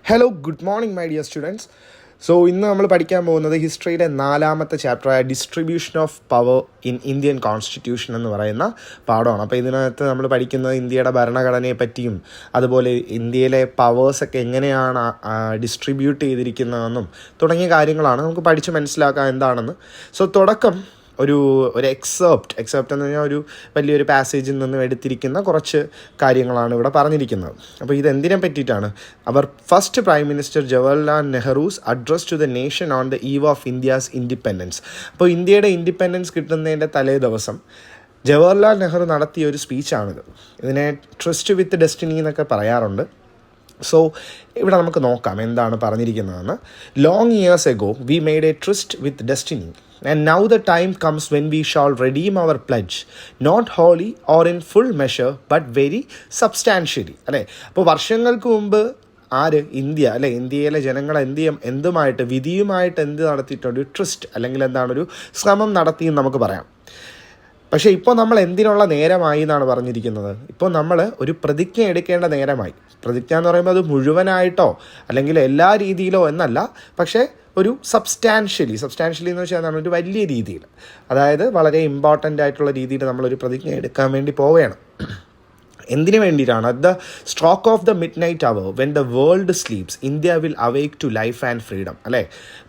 Hello good morning my dear students. ഇന്ന് നമ്മൾ പഠിക്കാൻ പോകുന്നത് ഹിസ്റ്ററിയുടെ 4ാമത്തെ ചാപ്റ്ററായ distribution of power in Indian constitution എന്ന് പറയുന്ന പാഠമാണ്. അപ്പോൾ ഇതിനകത്ത് നമ്മൾ പഠിക്കുന്നത് ഇന്ത്യയുടെ ഭരണഘടനയെ പറ്റിയും അതുപോലെ ഇന്ത്യയിലെ പവേഴ്സൊക്കെ എങ്ങനെയാണ് ഡിസ്ട്രിബ്യൂട്ട് ചെയ്തിരിക്കുന്നതെന്നും തുടങ്ങിയ കാര്യങ്ങളാണ് നമുക്ക് പഠിച്ച് മനസ്സിലാക്കാൻ എന്താണെന്ന്. തുടക്കം ഒരു എക്സെപ്റ്റ് എന്ന് പറഞ്ഞാൽ ഒരു വലിയൊരു പാസേജിൽ നിന്നും എടുത്തിരിക്കുന്ന കുറച്ച് കാര്യങ്ങളാണ് ഇവിടെ പറഞ്ഞിരിക്കുന്നത്. അപ്പോൾ ഇതെന്തിനെ പറ്റിയിട്ടാണ്? അവർ first prime minister Jawaharlal Nehru's address to the nation on the eve of India's independence. അപ്പോൾ ഇന്ത്യയുടെ ഇൻഡിപെൻഡൻസ് കിട്ടുന്നതിൻ്റെ തലേ ദിവസം ജവഹർലാൽ നെഹ്റു നടത്തിയ ഒരു സ്പീച്ചാണിത്. ഇതിനെ ട്രസ്റ്റ് വിത്ത് ഡെസ്റ്റിനി എന്നൊക്കെ പറയാറുണ്ട്. ഇവിടെ നമുക്ക് നോക്കാം എന്താണ് പറഞ്ഞിരിക്കുന്നതെന്ന്. Long years ago we made a tryst with destiny and now the time comes when we shall redeem our pledge, not wholly or in full measure but very substantially. അല്ലേ, അപ്പോൾ വർഷങ്ങൾക്ക് മുമ്പ് ഇന്ത്യ ഇന്ത്യയിലെ ജനങ്ങൾ എന്തുമായിട്ട് വിധിയുമായിട്ട് നടത്തിയിട്ടുണ്ട്? ട്രസ്റ്റ് അല്ലെങ്കിൽ ഒരു ശ്രമം നടത്തിയെന്ന് നമുക്ക് പറയാം. പക്ഷേ ഇപ്പോൾ നമ്മൾ എന്തിനുള്ള നേരമായി എന്നാണ് പറഞ്ഞിരിക്കുന്നത്? ഇപ്പോൾ നമ്മൾ ഒരു പ്രതിജ്ഞ എടുക്കേണ്ട നേരമായി. പ്രതിജ്ഞ എന്ന് പറയുമ്പോൾ അത് മുഴുവനായിട്ടോ അല്ലെങ്കിൽ എല്ലാ രീതിയിലോ എന്നല്ല, പക്ഷേ ഒരു സബ്സ്റ്റാൻഷ്യലി എന്ന് വെച്ചാൽ എന്താണ്, ഒരു വലിയ രീതിയിൽ, അതായത് വളരെ ഇമ്പോർട്ടൻ്റ് ആയിട്ടുള്ള രീതിയിൽ നമ്മളൊരു പ്രതിജ്ഞ എടുക്കാൻ വേണ്ടി പോവുകയാണ്. എന്തിനു വേണ്ടിയിട്ടാണ്? At the stroke of the midnight hour when the world sleeps India will awake to life and freedom. അല്ലേ,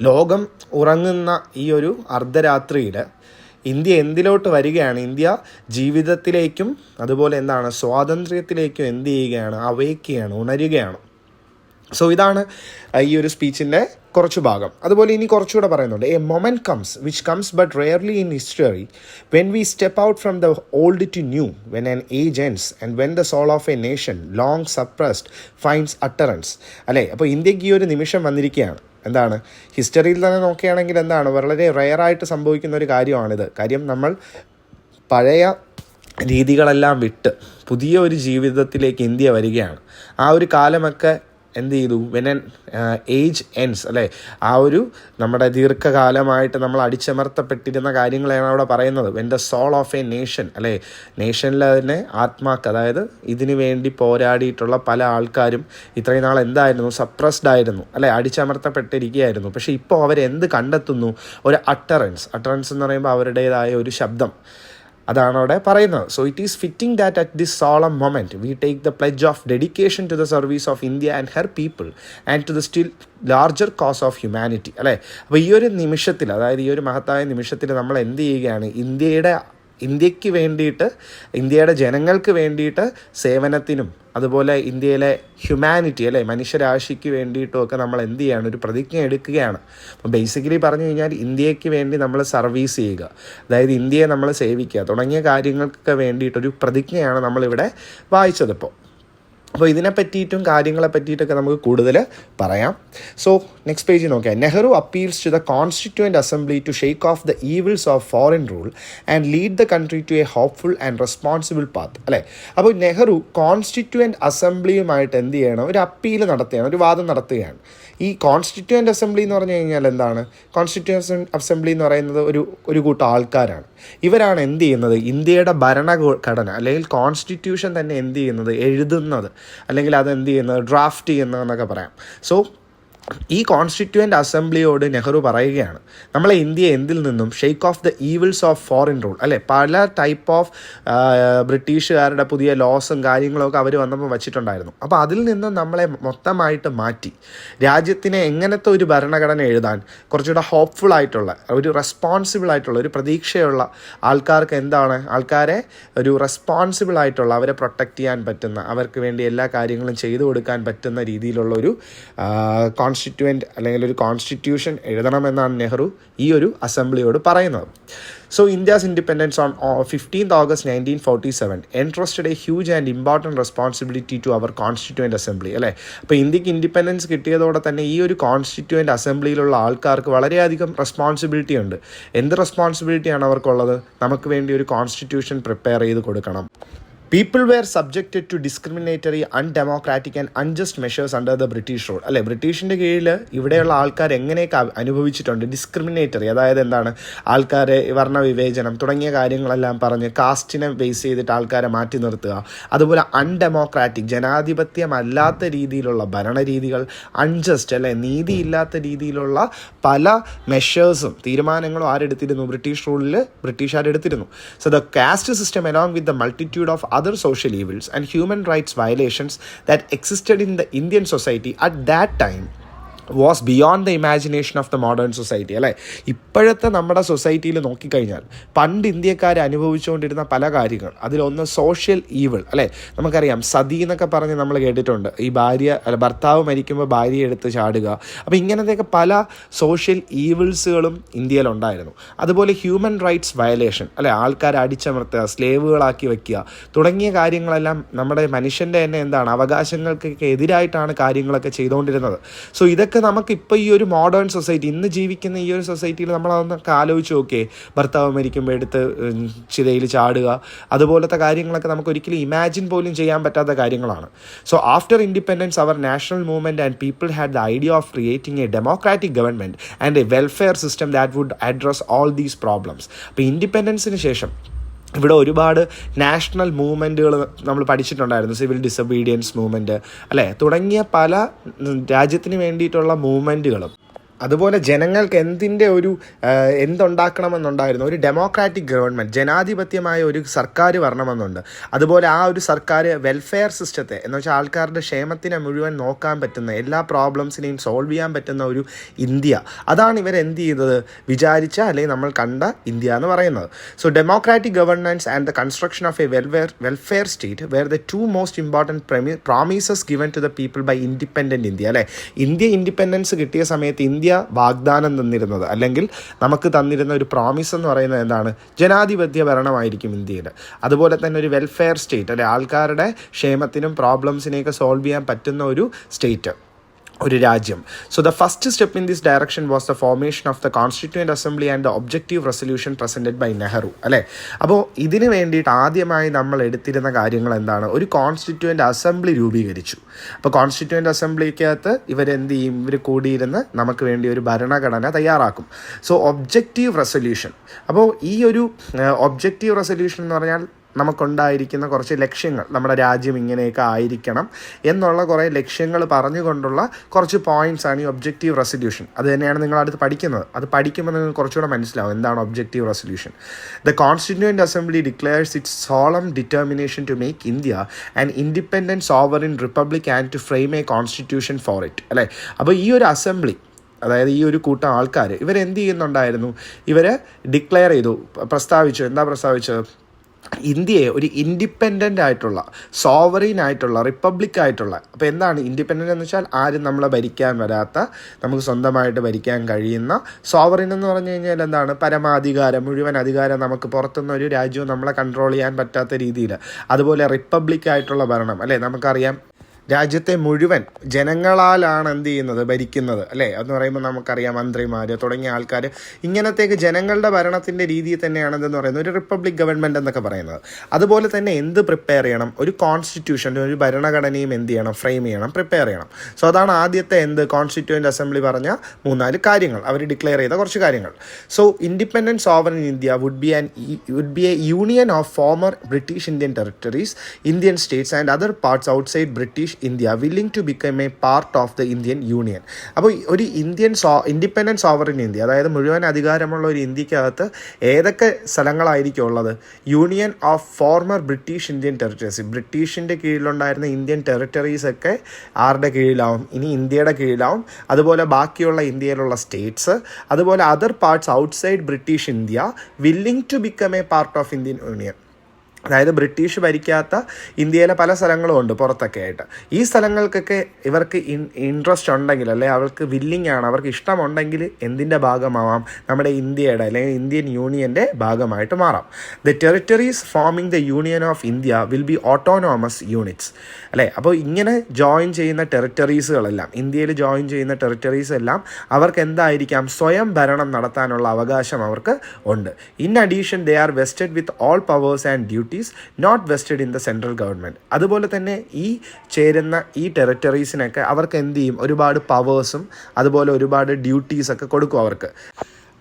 ലോകം ഉറങ്ങുന്ന ഈ ഒരു അർദ്ധരാത്രിയിൽ ഇന്ത്യ എന്തിലോട്ട് വരികയാണ്? ഇന്ത്യ ജീവിതത്തിലേക്കും അതുപോലെ സ്വാതന്ത്ര്യത്തിലേക്കും എന്ത് ചെയ്യുകയാണ്? അവേക്കുകയാണ്, ഉണരുകയാണ്. ഇതാണ് ഈ ഒരു സ്പീച്ചിൻ്റെ കുറച്ച് ഭാഗം. അതുപോലെ ഇനി കുറച്ചുകൂടെ പറയുന്നുണ്ട്. A moment comes which comes but rarely in history when we step out from the old to new, when an age ends and when the soul of a nation long suppressed finds utterance. അല്ലേ, അപ്പോൾ ഇന്ത്യക്ക് ഈ ഒരു നിമിഷം വന്നിരിക്കുകയാണ്. ഹിസ്റ്ററിയിൽ തന്നെ നോക്കുകയാണെങ്കിൽ വളരെ റെയറായിട്ട് സംഭവിക്കുന്ന ഒരു കാര്യമാണിത്. കാര്യം നമ്മൾ പഴയ രീതികളെല്ലാം വിട്ട് പുതിയ ഒരു ജീവിതത്തിലേക്ക് ഇന്ത്യ വരികയാണ്. ആ ഒരു കാലമൊക്കെ എന്ത് ചെയ്തു? വെൻ ആൻ ഏജ് എൻഡ്സ്, അല്ലേ, ആ ഒരു നമ്മുടെ ദീർഘകാലമായിട്ട് നമ്മൾ അടിച്ചമർത്തപ്പെട്ടിരുന്ന കാര്യങ്ങളാണ് അവിടെ പറയുന്നത്. When the soul of a nation, അല്ലേ, നേഷനിലെ തന്നെ ആത്മാക്ക്, അതായത് ഇതിനു വേണ്ടി പോരാടിയിട്ടുള്ള പല ആൾക്കാരും ഇത്രയും നാൾ സപ്രസ്ഡ് ആയിരുന്നു, അല്ലേ, അടിച്ചമർത്തപ്പെട്ടിരിക്കുകയായിരുന്നു. പക്ഷേ ഇപ്പോൾ അവരെന്ത് കണ്ടെത്തുന്നു? ഒരു അട്ടറൻസ് എന്ന് പറയുമ്പോൾ അവരുടേതായ ഒരു ശബ്ദം, അതാണ് അവിടെ പറയുന്നത്. It is fitting that at this solemn moment we take the pledge of dedication to the service of India and her people and to the still larger cause of humanity. അല്ലേ, അപ്പോൾ ഈ ഒരു നിമിഷത്തിൽ, അതായത് ഈ ഒരു മഹത്തായ നിമിഷത്തിൽ നമ്മൾ എന്ത് ചെയ്യുകയാണ്? ഇന്ത്യക്ക് വേണ്ടിയിട്ട്, ഇന്ത്യയുടെ ജനങ്ങൾക്ക് വേണ്ടിയിട്ട് സേവനത്തിനും അതുപോലെ ഇന്ത്യയിലെ ഹ്യൂമാനിറ്റി, അല്ലേ, മനുഷ്യരാശിക്ക് വേണ്ടിയിട്ടും ഒക്കെ നമ്മൾ എന്ത് ചെയ്യാണ്? ഒരു പ്രതിജ്ഞ എടുക്കുകയാണ്. അപ്പോൾ ബേസിക്കലി പറഞ്ഞു കഴിഞ്ഞാൽ ഇന്ത്യക്ക് വേണ്ടി നമ്മൾ സർവീസ് ചെയ്യുക, അതായത് ഇന്ത്യയെ നമ്മൾ സേവിക്കുക തുടങ്ങിയ കാര്യങ്ങൾക്കൊക്കെ വേണ്ടിയിട്ടൊരു പ്രതിജ്ഞയാണ് നമ്മളിവിടെ വായിച്ചതിപ്പോൾ. അപ്പോൾ ഇതിനെ പറ്റിയിട്ടും കാര്യങ്ങളെ പറ്റിയിട്ടൊക്കെ നമുക്ക് കൂടുതൽ പറയാം. നെക്സ്റ്റ് പേജിൽ നോക്കിയാൽ Nehru appeals to the constituent assembly to shake off the evils of foreign rule and lead the country to a hopeful and responsible path. അല്ലേ, അപ്പോൾ നെഹ്റു കോൺസ്റ്റിറ്റ്യൂവൻ്റ് അസംബ്ലിയുമായിട്ട് എന്ത് ചെയ്യണം? ഒരു അപ്പീൽ നടത്തുകയാണ്, ഒരു വാദം നടത്തുകയാണ്. ഈ കോൺസ്റ്റിറ്റ്യൂവൻ്റ് അസംബ്ലി എന്ന് പറഞ്ഞു കഴിഞ്ഞാൽ എന്താണ്? കോൺസ്റ്റിറ്റ്യൂഷൻ അസംബ്ലി എന്ന് പറയുന്നത് ഒരു കൂട്ടം ആൾക്കാരാണ്. ഇവരാണ് എന്ത് ചെയ്യുന്നത്? ഇന്ത്യയുടെ ഭരണഘടന അല്ലെങ്കിൽ കോൺസ്റ്റിറ്റ്യൂഷൻ തന്നെ എന്ത് ചെയ്യുന്നത്? എഴുതുന്നത്, അല്ലെങ്കിൽ അത് എന്ത് ചെയ്യുന്നത്? ഡ്രാഫ്റ്റ് ചെയ്യുന്നതെന്നൊക്കെ പറയാം. ഈ കോൺസ്റ്റിറ്റ്യൂവൻ്റ് അസംബ്ലിയോട് നെഹ്റു പറയുകയാണ്, നമ്മളെ ഇന്ത്യയെ എന്തിൽ നിന്നും? Shake off the evils of foreign rule, അല്ലേ, പല ടൈപ്പ് ഓഫ് ബ്രിട്ടീഷുകാരുടെ പുതിയ ലോസും കാര്യങ്ങളൊക്കെ അവർ വന്നപ്പോൾ വച്ചിട്ടുണ്ടായിരുന്നു. അപ്പോൾ അതിൽ നിന്നും നമ്മളെ മൊത്തമായിട്ട് മാറ്റി രാജ്യത്തിനെ എങ്ങനത്തെ ഒരു ഭരണഘടന എഴുതാൻ കുറച്ചുകൂടെ ഹോപ്പ്ഫുൾ ആയിട്ടുള്ള, ഒരു റെസ്പോൺസിബിൾ ആയിട്ടുള്ള, ഒരു പ്രതീക്ഷയുള്ള ആൾക്കാർക്ക് ആൾക്കാരെ ഒരു റെസ്പോൺസിബിൾ ആയിട്ടുള്ള, അവരെ പ്രൊട്ടക്റ്റ് ചെയ്യാൻ പറ്റുന്ന, അവർക്ക് വേണ്ടി എല്ലാ കാര്യങ്ങളും ചെയ്തു കൊടുക്കാൻ പറ്റുന്ന രീതിയിലുള്ളൊരു കോൺസ്റ്റിറ്റ്യൂവൻ്റ് അല്ലെങ്കിൽ ഒരു കോൺസ്റ്റിറ്റ്യൂഷൻ എഴുതണമെന്നാണ് നെഹ്റു ഈ ഒരു അസംബ്ലിയോട് പറയുന്നത്. India's independence on 15th August 1947 entrusted a huge and important responsibility to our constituent assembly. അല്ലേ, അപ്പോൾ ഇന്ത്യക്ക് ഇൻഡിപെൻഡൻസ് കിട്ടിയതോടെ തന്നെ ഈ ഒരു കോൺസ്റ്റിറ്റ്യൂവൻ്റ് അസംബ്ലിയിലുള്ള ആൾക്കാർക്ക് വളരെയധികം റെസ്പോൺസിബിലിറ്റി ഉണ്ട്. എന്ത് റെസ്പോൺസിബിലിറ്റിയാണ് അവർക്കുള്ളത്? നമുക്ക് വേണ്ടി ഒരു കോൺസ്റ്റിറ്റ്യൂഷൻ പ്രിപ്പയർ ചെയ്ത് കൊടുക്കണം. People were subjected to discriminatory undemocratic and unjust measures under the British rule. അല്ലേ, ബ്രിട്ടീഷിൻ്റെ കീഴിൽ ഇവിടെയുള്ള ആൾക്കാർ എങ്ങനെയൊക്കെ അനുഭവിച്ചിട്ടുണ്ട് ഡിസ്ക്രിമിനേറ്ററി, അതായത് എന്താണ് ആൾക്കാരെ വർണ്ണവിവേചനം തുടങ്ങിയ കാര്യങ്ങളെല്ലാം പറഞ്ഞ് കാസ്റ്റിനെ ബേസ് ചെയ്തിട്ട് ആൾക്കാരെ മാറ്റി നിർത്തുക. അതുപോലെ അൺഡെമോക്രാറ്റിക് ജനാധിപത്യമല്ലാത്ത രീതിയിലുള്ള ഭരണരീതികൾ, അൺജസ്റ്റ് അല്ലെ നീതിയില്ലാത്ത രീതിയിലുള്ള പല മെഷേഴ്സും തീരുമാനങ്ങളും ആരെടുത്തിരുന്നു, ബ്രിട്ടീഷ് റൂളിൽ ബ്രിട്ടീഷുകാരെടുത്തിരുന്നു. So the caste system along with the multitude of other social evils and human rights violations that existed in the Indian society at that time was beyond the imagination of the modern society. അല്ലേ, ഇപ്പോഴത്തെ നമ്മുടെ സൊസൈറ്റിയിൽ നോക്കിക്കഴിഞ്ഞാൽ പണ്ട് ഇന്ത്യക്കാർ അനുഭവിച്ചുകൊണ്ടിരുന്ന പല കാര്യങ്ങൾ, അതിലൊന്ന് സോഷ്യൽ ഈവിൾ. അല്ലേ, നമുക്കറിയാം സതി എന്നൊക്കെ പറഞ്ഞ് നമ്മൾ കേട്ടിട്ടുണ്ട്, ഈ ഭർത്താവ് മരിക്കുമ്പോൾ ഭാര്യയെ എടുത്ത് ചാടുക. അപ്പോൾ ഇങ്ങനത്തെയൊക്കെ പല സോഷ്യൽ ഈവിൾസുകളും ഇന്ത്യയിലുണ്ടായിരുന്നു. അതുപോലെ ഹ്യൂമൻ റൈറ്റ്സ് വയലേഷൻ, അല്ലെ, ആൾക്കാരെ അടിച്ചമർത്തുക, സ്ലേവുകളാക്കി വയ്ക്കുക തുടങ്ങിയ കാര്യങ്ങളെല്ലാം നമ്മുടെ മനുഷ്യൻ്റെ തന്നെ എന്താണ് അവകാശങ്ങൾക്കൊക്കെ എതിരായിട്ടാണ് കാര്യങ്ങളൊക്കെ ചെയ്തുകൊണ്ടിരുന്നത്. സോ ഇതൊക്കെ നമുക്കിപ്പോൾ ഈ ഒരു മോഡേൺ സൊസൈറ്റി, ഇന്ന് ജീവിക്കുന്ന ഈ ഒരു സൊസൈറ്റിയിൽ നമ്മളതൊന്നൊക്കെ ആലോചിച്ച് നോക്കിയേ. ഭർത്താവ് മരിക്കുമ്പോൾ എടുത്ത് ചിതയിൽ ചാടുക, അതുപോലത്തെ കാര്യങ്ങളൊക്കെ നമുക്ക് ഒരിക്കലും ഇമാജിൻ പോലും ചെയ്യാൻ പറ്റാത്ത കാര്യങ്ങളാണ്. So after independence our national movement and people had the idea of creating a democratic government and a welfare system that would address all these problems. അപ്പോൾ ഇൻഡിപെൻഡൻസിന് ശേഷം ഇവിടെ ഒരുപാട് നാഷണൽ മൂവ്മെൻറ്റുകൾ നമ്മൾ പഠിച്ചിട്ടുണ്ടായിരുന്നു, സിവിൽ ഡിസൊബീഡിയൻസ് മൂവ്മെൻറ്റ്, അല്ലേ, തുടങ്ങിയ പല രാജ്യത്തിന് വേണ്ടിയിട്ടുള്ള മൂവ്മെൻറ്റുകളും. അതുപോലെ ജനങ്ങൾക്ക് എന്തുണ്ടാക്കണമെന്നുണ്ടായിരുന്നു, ഒരു ഡെമോക്രാറ്റിക് ഗവൺമെൻറ്, ജനാധിപത്യമായ ഒരു സർക്കാർ വരണമെന്നുണ്ട്. അതുപോലെ ആ ഒരു സർക്കാർ വെൽഫെയർ സിസ്റ്റത്തെ, എന്ന് വെച്ചാൽ ആൾക്കാരുടെ ക്ഷേമത്തിനെ മുഴുവൻ നോക്കാൻ പറ്റുന്ന, എല്ലാ പ്രോബ്ലംസിനെയും സോൾവ് ചെയ്യാൻ പറ്റുന്ന ഒരു ഇന്ത്യ, അതാണ് ഇവരെന്ത് ചെയ്തത് വിചാരിച്ച, അല്ലെങ്കിൽ നമ്മൾ കണ്ട ഇന്ത്യ എന്ന് പറയുന്നത്. So democratic governance and the construction of a welfare state were the two most important promises given to the people by independent India. അല്ലേ, ഇന്ത്യ ഇൻഡിപെൻഡൻസ് കിട്ടിയ സമയത്ത് ഇന്ത്യ വാഗ്ദാനം തന്നിരുന്നത്, അല്ലെങ്കിൽ നമുക്ക് തന്നിരുന്ന ഒരു പ്രോമിസ് എന്ന് പറയുന്നത് എന്താണ്, ജനാധിപത്യ ഭരണമായിരിക്കും ഇന്ത്യയിൽ. അതുപോലെ തന്നെ ഒരു വെൽഫെയർ സ്റ്റേറ്റ്, അല്ലെ, ആൾക്കാരുടെ ക്ഷേമത്തിനും പ്രോബ്ലംസിനെയൊക്കെ സോൾവ് ചെയ്യാൻ പറ്റുന്ന ഒരു സ്റ്റേറ്റ്, ഒരു രാജ്യം. So the first step in this direction was the formation of the constituent assembly and the objective resolution presented by Nehru. അല്ലേ, അപ്പോൾ ഇതിന് വേണ്ടിയിട്ട് ആദ്യമായി നമ്മൾ എടുത്തിരുന്ന കാര്യങ്ങൾ എന്താണ്, ഒരു കോൺസ്റ്റിറ്റ്യൂവൻ്റ് അസംബ്ലി രൂപീകരിച്ചു. അപ്പോൾ കോൺസ്റ്റിറ്റ്യൂവൻ്റ് അസംബ്ലിക്കകത്ത് ഇവരെന്ത് ചെയ്യും, ഇവർ കൂടിയിരുന്ന് നമുക്ക് വേണ്ടി ഒരു ഭരണഘടന തയ്യാറാക്കും. സോ ഒബ്ജക്റ്റീവ് റെസൊല്യൂഷൻ, അപ്പോൾ ഈ ഒരു ഒബ്ജക്റ്റീവ് റെസൊല്യൂഷൻ എന്ന് പറഞ്ഞാൽ നമുക്കുണ്ടായിരിക്കുന്ന കുറച്ച് ലക്ഷ്യങ്ങൾ, നമ്മുടെ രാജ്യം ഇങ്ങനെയൊക്കെ ആയിരിക്കണം എന്നുള്ള കുറേ ലക്ഷ്യങ്ങൾ പറഞ്ഞുകൊണ്ടുള്ള കുറച്ച് പോയിൻറ്റ്സാണ് ഈ ഒബ്ജക്റ്റീവ് റെസൊല്യൂഷൻ. അത് തന്നെയാണ് നിങ്ങൾ അടുത്ത് പഠിക്കുന്നത്. അത് പഠിക്കുമ്പോൾ നിങ്ങൾക്ക് കുറച്ചുകൂടെ മനസ്സിലാവും എന്താണ് objective resolution. The constituent assembly declares its solemn determination to make India an independent sovereign republic and to frame a constitution for it. അല്ലേ, അപ്പോൾ ഈ ഒരു അസംബ്ലി, അതായത് ഈ ഒരു കൂട്ടം ആൾക്കാർ, ഇവരെന്ത് ചെയ്യുന്നുണ്ടായിരുന്നു, ഇവർ ഡിക്ലെയർ ചെയ്തു, പ്രസ്താവിച്ചു. എന്താ പ്രസ്താവിച്ചത്, ഇന്ത്യയെ ഒരു ഇൻഡിപെൻഡൻ്റ് ആയിട്ടുള്ള, സോവറീൻ ആയിട്ടുള്ള, റിപ്പബ്ലിക് ആയിട്ടുള്ള. അപ്പോൾ എന്താണ് ഇൻഡിപെൻഡൻ്റ് എന്ന് വെച്ചാൽ ആരും നമ്മളെ ഭരിക്കാൻ വരാത്ത, നമുക്ക് സ്വന്തമായിട്ട് ഭരിക്കാൻ കഴിയുന്ന. സോവറിൻ എന്ന് പറഞ്ഞു കഴിഞ്ഞാൽ എന്താണ്, പരമാധികാരം, മുഴുവൻ അധികാരം, നമുക്ക് പുറത്തുനിന്ന് ഒരു രാജ്യവും നമ്മളെ കൺട്രോൾ ചെയ്യാൻ പറ്റാത്ത രീതിയിൽ. അതുപോലെ റിപ്പബ്ലിക് ആയിട്ടുള്ള ഭരണം, അല്ലേ, നമുക്കറിയാം രാജ്യത്തെ മുഴുവൻ ജനങ്ങളാലാണ് എന്ത് ചെയ്യുന്നത്, ഭരിക്കുന്നത്. അല്ലേ, എന്ന് പറയുമ്പോൾ നമുക്കറിയാം മന്ത്രിമാർ തുടങ്ങിയ ആൾക്കാർ, ഇങ്ങനത്തേക്ക് ജനങ്ങളുടെ ഭരണത്തിൻ്റെ രീതിയിൽ തന്നെയാണ് എന്തെന്ന് പറയുന്നത് ഒരു റിപ്പബ്ലിക് ഗവൺമെൻറ് എന്നൊക്കെ പറയുന്നത്. അതുപോലെ തന്നെ എന്ത് പ്രിപ്പയർ ചെയ്യണം, ഒരു കോൺസ്റ്റിറ്റ്യൂഷൻ, ഒരു ഭരണഘടനയും എന്ത് ചെയ്യണം, ഫ്രെയിം ചെയ്യണം, പ്രിപ്പയർ ചെയ്യണം. സോ അതാണ് ആദ്യത്തെ കോൺസ്റ്റിറ്റ്യൂവൻ്റ് അസംബ്ലി പറഞ്ഞ 3-4 കാര്യങ്ങൾ, അവർ ഡിക്ലെയർ ചെയ്ത കുറച്ച് കാര്യങ്ങൾ. So independent sovereign India would be a union of former British Indian territories, Indian states and other parts outside British India willing to become a part of the Indian union. അപ്പോൾ ഒരു independent sovereign India, അതായത് മുഴുവൻ അധികാരമുള്ള ഒരു ഇന്ത്യക്കകത്ത് ഏതൊക്കെ സ്ഥലങ്ങളായിരിക്കും ഉള്ളത്, union of former British Indian territories, ബ്രിട്ടീഷിൻ്റെ കീഴിലുണ്ടായിരുന്ന ഇന്ത്യൻ ടെറിട്ടറീസ് ഒക്കെ ആരുടെ കീഴിലാവും, ഇനി ഇന്ത്യയുടെ കീഴിലാവും. അതുപോലെ ബാക്കിയുള്ള ഇന്ത്യയിലുള്ള സ്റ്റേറ്റ്സ്, അതുപോലെ other parts outside British India willing to become a part of Indian union. അതായത് ബ്രിട്ടീഷ് ഭരിക്കാത്ത ഇന്ത്യയിലെ പല സ്ഥലങ്ങളും ഉണ്ട് പുറത്തൊക്കെ ആയിട്ട്. ഈ സ്ഥലങ്ങൾക്കൊക്കെ ഇവർക്ക് ഇൻട്രസ്റ്റ് ഉണ്ടെങ്കിൽ, അല്ലെങ്കിൽ അവർക്ക് വില്ലിംഗ് ആണ്, അവർക്ക് ഇഷ്ടമുണ്ടെങ്കിൽ എന്തിൻ്റെ ഭാഗമാവാം, നമ്മുടെ ഇന്ത്യയുടെ അല്ലെങ്കിൽ ഇന്ത്യൻ യൂണിയൻ്റെ ഭാഗമായിട്ട് മാറാം. The territories foaming the union of India will be autonomous units. അല്ലേ, അപ്പോൾ ഇങ്ങനെ ജോയിൻ ചെയ്യുന്ന ടെറിട്ടറീസുകളെല്ലാം, ഇന്ത്യയിൽ ജോയിൻ ചെയ്യുന്ന ടെറിട്ടറീസ് എല്ലാം അവർക്ക് എന്തായിരിക്കാം, സ്വയം ഭരണം നടത്താനുള്ള അവകാശം അവർക്ക് ഉണ്ട്. In addition they are vested with all powers and duties authorities not vested in the central government. അതുപോലെ തന്നെ ഈ ചേരുന്ന ഈ ടെറിട്ടറീസിനൊക്കെ അവർക്ക് എന്ത് ചെയ്യും, ഒരുപാട് പവേഴ്സും അതുപോലെ ഒരുപാട് ഡ്യൂട്ടീസൊക്കെ കൊടുക്കും അവർക്ക്.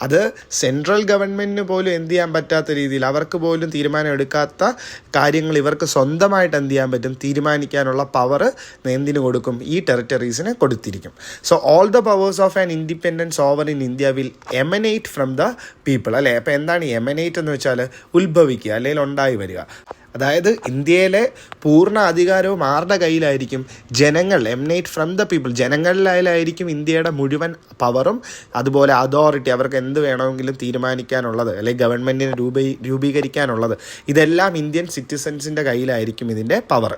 അത് സെൻട്രൽ ഗവൺമെൻറ്റിന് പോലും എന്ത് ചെയ്യാൻ പറ്റാത്ത രീതിയിൽ, അവർക്ക് പോലും തീരുമാനം എടുക്കാത്ത കാര്യങ്ങൾ ഇവർക്ക് സ്വന്തമായിട്ട് എന്ത് ചെയ്യാൻ പറ്റും, തീരുമാനിക്കാനുള്ള പവർ എന്തിനു കൊടുക്കും, ഈ ടെറിട്ടറീസിന് കൊടുത്തിരിക്കും. So all the powers of an independent sovereign in India will emanate from the people. അല്ലേ, അപ്പോൾ എന്താണ് എമനേറ്റ് എന്ന് വെച്ചാൽ ഉത്ഭവിക്കുക അല്ലെങ്കിൽ ഉണ്ടായി വരിക. അതായത് ഇന്ത്യയിലെ പൂർണ്ണ അധികാരവും ആരുടെ കയ്യിലായിരിക്കും, ജനങ്ങൾ, എമനേറ്റ് ഫ്രം ദ പീപ്പിൾ, ജനങ്ങളിലായിരിക്കും ഇന്ത്യയുടെ മുഴുവൻ പവറും അതുപോലെ അതോറിറ്റി, അവർക്ക് എന്ത് വേണമെങ്കിലും തീരുമാനിക്കാനുള്ളത് അല്ലെങ്കിൽ ഗവൺമെൻറ്റിനെ രൂപീകരിക്കാനുള്ളത്, ഇതെല്ലാം ഇന്ത്യൻ സിറ്റിസൻസിൻ്റെ കയ്യിലായിരിക്കും ഇതിൻ്റെ power.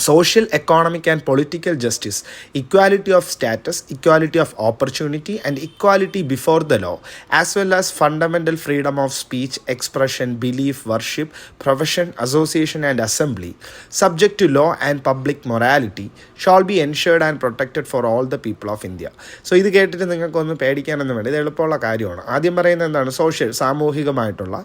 Social, economic and political justice, equality of status, equality of opportunity and equality before the law, as well as fundamental freedom of speech, expression, belief, worship, profession, association and assembly, subject to law and public morality, shall be ensured and protected for all the people of India. So ഇത് കേട്ടിട്ട് നിങ്ങൾക്കൊന്ന് പേടിക്കാനൊന്നും വേണ്ട, ഇത് എളുപ്പമുള്ള കാര്യമാണ്. ആദ്യം പറയുന്നത് എന്താണ്, സോഷ്യൽ, സാമൂഹികമായിട്ടുള്ള,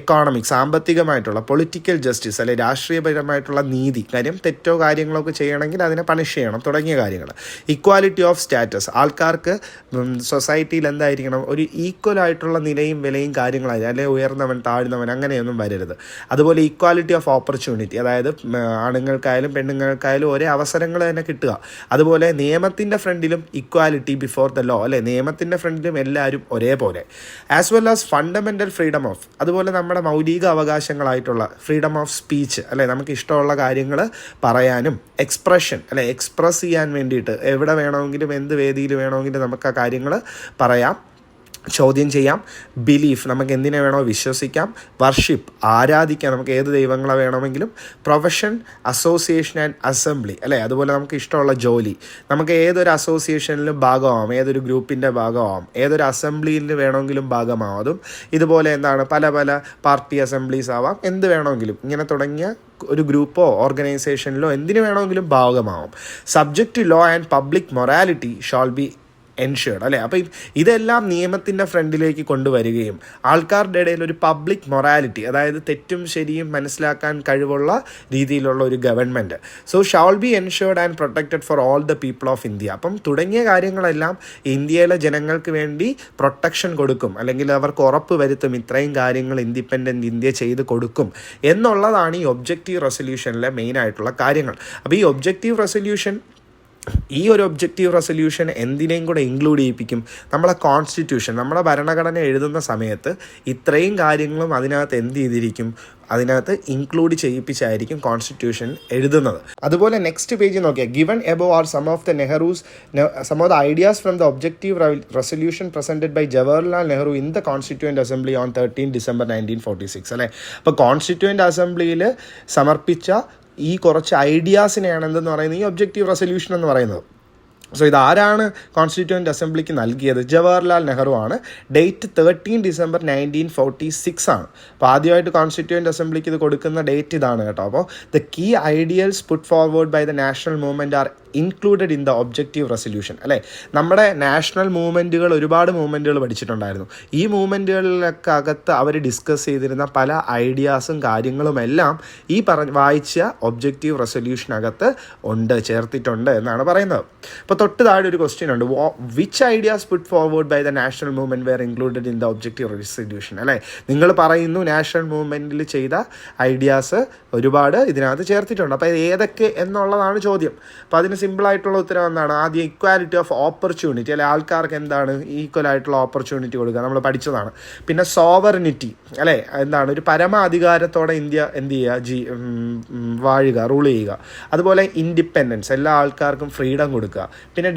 എക്കോണമിക്, സാമ്പത്തികമായിട്ടുള്ള, പൊളിറ്റിക്കൽ ജസ്റ്റിസ് അല്ലെ രാഷ്ട്രീയപരമായിട്ടുള്ള നീതി, കാര്യം തെറ്റോ കാര്യങ്ങളൊക്കെ ചെയ്യണമെങ്കിൽ അതിനെ പണിഷ് ചെയ്യണം തുടങ്ങിയ കാര്യങ്ങൾ. ഇക്വാലിറ്റി ഓഫ് സ്റ്റാറ്റസ്, ആൾക്കാർക്ക് സൊസൈറ്റിയിൽ എന്തായിരിക്കണം, ഒരു ഈക്വൽ ആയിട്ടുള്ള നിലയും വിലയും കാര്യങ്ങളായിരിക്കും, അല്ലെങ്കിൽ ഉയർന്നവൻ താഴ്ന്നവൻ അങ്ങനെയൊന്നും വരരുത്. അതുപോലെ ഇക്വാലിറ്റി ഓഫ് ഓപ്പർച്യൂണിറ്റി, അതായത് ആണുങ്ങൾക്കായാലും പെണ്ണുങ്ങൾക്കായാലും ഒരേ അവസരങ്ങൾ തന്നെ കിട്ടുക. അതുപോലെ നിയമത്തിൻ്റെ ഫ്രണ്ടിലും ഇക്വാലിറ്റി ബിഫോർ ദ ലോ, അല്ലെ, നിയമത്തിൻ്റെ ഫ്രണ്ടിലും എല്ലാവരും ഒരേപോലെ. As well as fundamental freedom of, അതുപോലെ നമ്മുടെ മൗലിക അവകാശങ്ങളായിട്ടുള്ള ഫ്രീഡം ഓഫ് സ്പീച്ച്, അല്ലെ, നമുക്ക് ഇഷ്ടമുള്ള കാര്യങ്ങൾ പറയാനും, എക്സ്പ്രഷൻ, അല്ലെ, എക്സ്പ്രസ് ചെയ്യാൻ വേണ്ടിയിട്ട് എവിടെ വേണമെങ്കിലും എന്ത് വേദിയിൽ വേണമെങ്കിലും നമുക്ക് ആ കാര്യങ്ങൾ പറയാം, ചോദ്യം ചെയ്യാം. ബിലീഫ്, നമുക്ക് എന്തിനെ വേണോ വിശ്വസിക്കാം. വർഷിപ്പ്, ആരാധിക്കാം, നമുക്ക് ഏത് ദൈവങ്ങളെ വേണമെങ്കിലും. പ്രൊഫഷൻ, അസോസിയേഷൻ ആൻഡ് അസംബ്ലി, അല്ലേ, അതുപോലെ നമുക്ക് ഇഷ്ടമുള്ള ജോലി, നമുക്ക് ഏതൊരു അസോസിയേഷനിലും ഭാഗമാവാം, ഏതൊരു ഗ്രൂപ്പിൻ്റെ ഭാഗമാവാം, ഏതൊരു അസംബ്ലിയിൽ വേണമെങ്കിലും ഭാഗമാവാം. അതും ഇതുപോലെ എന്താണ്, പല പല പാർട്ടി അസംബ്ലീസ് ആവാം, എന്ത് വേണമെങ്കിലും, ഇങ്ങനെ തുടങ്ങിയ ഒരു ഗ്രൂപ്പോ ഓർഗനൈസേഷനിലോ എന്തിനു വേണമെങ്കിലും ഭാഗമാവും. Subject to law and public morality shall be ensured, അല്ലേ. അപ്പോൾ ഇതെല്ലാം നിയമത്തിൻ്റെ ഫ്രണ്ടിലേക്ക് കൊണ്ടുവരികയും ആൾക്കാരുടെ ഇടയിൽ ഒരു പബ്ലിക് മൊറാലിറ്റി, അതായത് തെറ്റും ശരിയും മനസ്സിലാക്കാൻ കഴിവുള്ള രീതിയിലുള്ള ഒരു government. So shall be ensured and protected for all the people of India. അപ്പം തുടങ്ങിയ കാര്യങ്ങളെല്ലാം ഇന്ത്യയിലെ ജനങ്ങൾക്ക് വേണ്ടി പ്രൊട്ടക്ഷൻ കൊടുക്കും, അല്ലെങ്കിൽ അവർക്ക് ഉറപ്പ് വരുത്തും ഇത്രയും കാര്യങ്ങൾ ഇൻഡിപെൻഡൻറ്റ് ഇന്ത്യ ചെയ്ത് കൊടുക്കും എന്നുള്ളതാണ് ഈ ഒബ്ജക്റ്റീവ് റെസൊല്യൂഷനിലെ മെയിനായിട്ടുള്ള കാര്യങ്ങൾ. അപ്പോൾ ഈ ഒരു ഒബ്ജക്റ്റീവ് റെസൊല്യൂഷൻ എന്തിനേയും കൂടെ ഇൻക്ലൂഡ് ചെയ്യിപ്പിക്കും, നമ്മളെ കോൺസ്റ്റിറ്റ്യൂഷൻ, നമ്മുടെ ഭരണഘടന എഴുതുന്ന സമയത്ത് ഇത്രയും കാര്യങ്ങളും അതിനകത്ത് എന്ത് ചെയ്തിരിക്കും, അതിനകത്ത് ഇൻക്ലൂഡ് ചെയ്യിപ്പിച്ചായിരിക്കും കോൺസ്റ്റിറ്റ്യൂഷൻ എഴുതുന്നത്. അതുപോലെ നെക്സ്റ്റ് പേജ് നോക്കിയാൽ, given above are some of the ideas from the objective resolution presented by Jawaharlal Nehru in the constituent assembly on 13 December 1946, അല്ലേ. അപ്പോൾ കോൺസ്റ്റിറ്റ്യൂവൻ്റ് അസംബ്ലിയിൽ സമർപ്പിച്ച ഈ കുറച്ച് ഐഡിയാസിനെയാണ് എന്തെന്ന് പറയുന്നത് ഈ ഒബ്ജക്റ്റീവ് റെസൊല്യൂഷൻ എന്ന് പറയുന്നത്. സോ ഇതാരാണ് കോൺസ്റ്റിറ്റ്യൂവൻ്റ് അസംബ്ലിക്ക് നൽകിയത്, ജവഹർലാൽ നെഹ്റു ആണ്. ഡേറ്റ് 13 ഡിസംബർ 1946 ആണ്. അപ്പോൾ ആദ്യമായിട്ട് കോൺസ്റ്റിറ്റ്യൂവൻ്റ് അസംബ്ലിക്ക് ഇത് കൊടുക്കുന്ന ഡേറ്റ് ഇതാണ് കേട്ടോ. അപ്പോൾ the key ideals put forward by the national movement are included in the objective resolution, അല്ലേ. നമ്മുടെ നാഷണൽ മൂവ്മെൻറ്റുകൾ, ഒരുപാട് മൂവ്മെൻറ്റുകൾ പഠിച്ചിട്ടുണ്ടായിരുന്നു. ഈ മൂവ്മെൻറ്റുകളിലൊക്കെ അകത്ത് അവർ ഡിസ്കസ് ചെയ്തിരുന്ന പല ഐഡിയാസും കാര്യങ്ങളുമെല്ലാം ഈ വായിച്ച ഒബ്ജക്റ്റീവ് റെസൊല്യൂഷനകത്ത് ചേർത്തിട്ടുണ്ട് എന്നാണ് പറയുന്നത്. അപ്പോൾ തൊട്ട് താഴെ ഒരു ക്വസ്റ്റ്യൻ ഉണ്ട്, which ideas put forward by the national movement were included in the objective resolution, അല്ലേ. നിങ്ങൾ പറയുന്നു നാഷണൽ മൂവ്മെൻറ്റിൽ ചെയ്ത ഐഡിയാസ് ഒരുപാട് ഇതിനകത്ത് ചേർത്തിട്ടുണ്ട്. അപ്പോൾ ഏതൊക്കെ എന്നുള്ളതാണ് ചോദ്യം. അപ്പോൾ അതിന് സിമ്പിളായിട്ടുള്ള ഉത്തരം എന്താണ്, ആദ്യം ഇക്വാലിറ്റി ഓഫ് ഓപ്പർച്യൂണിറ്റി, അല്ലെ, ആൾക്കാർക്ക് എന്താണ് ഈക്വൽ ആയിട്ടുള്ള ഓപ്പർച്യൂണിറ്റി കൊടുക്കുക, നമ്മൾ പഠിച്ചതാണ്. പിന്നെ സോവറിനിറ്റി, അല്ലേ, എന്താണ്, ഒരു പരമാധികാരത്തോടെ ഇന്ത്യ എന്ത് ചെയ്യുക, വാഴുക, റൂൾ ചെയ്യുക. അതുപോലെ ഇൻഡിപെൻഡൻസ്, എല്ലാ ആൾക്കാർക്കും ഫ്രീഡം കൊടുക്കുക. പിന്നെ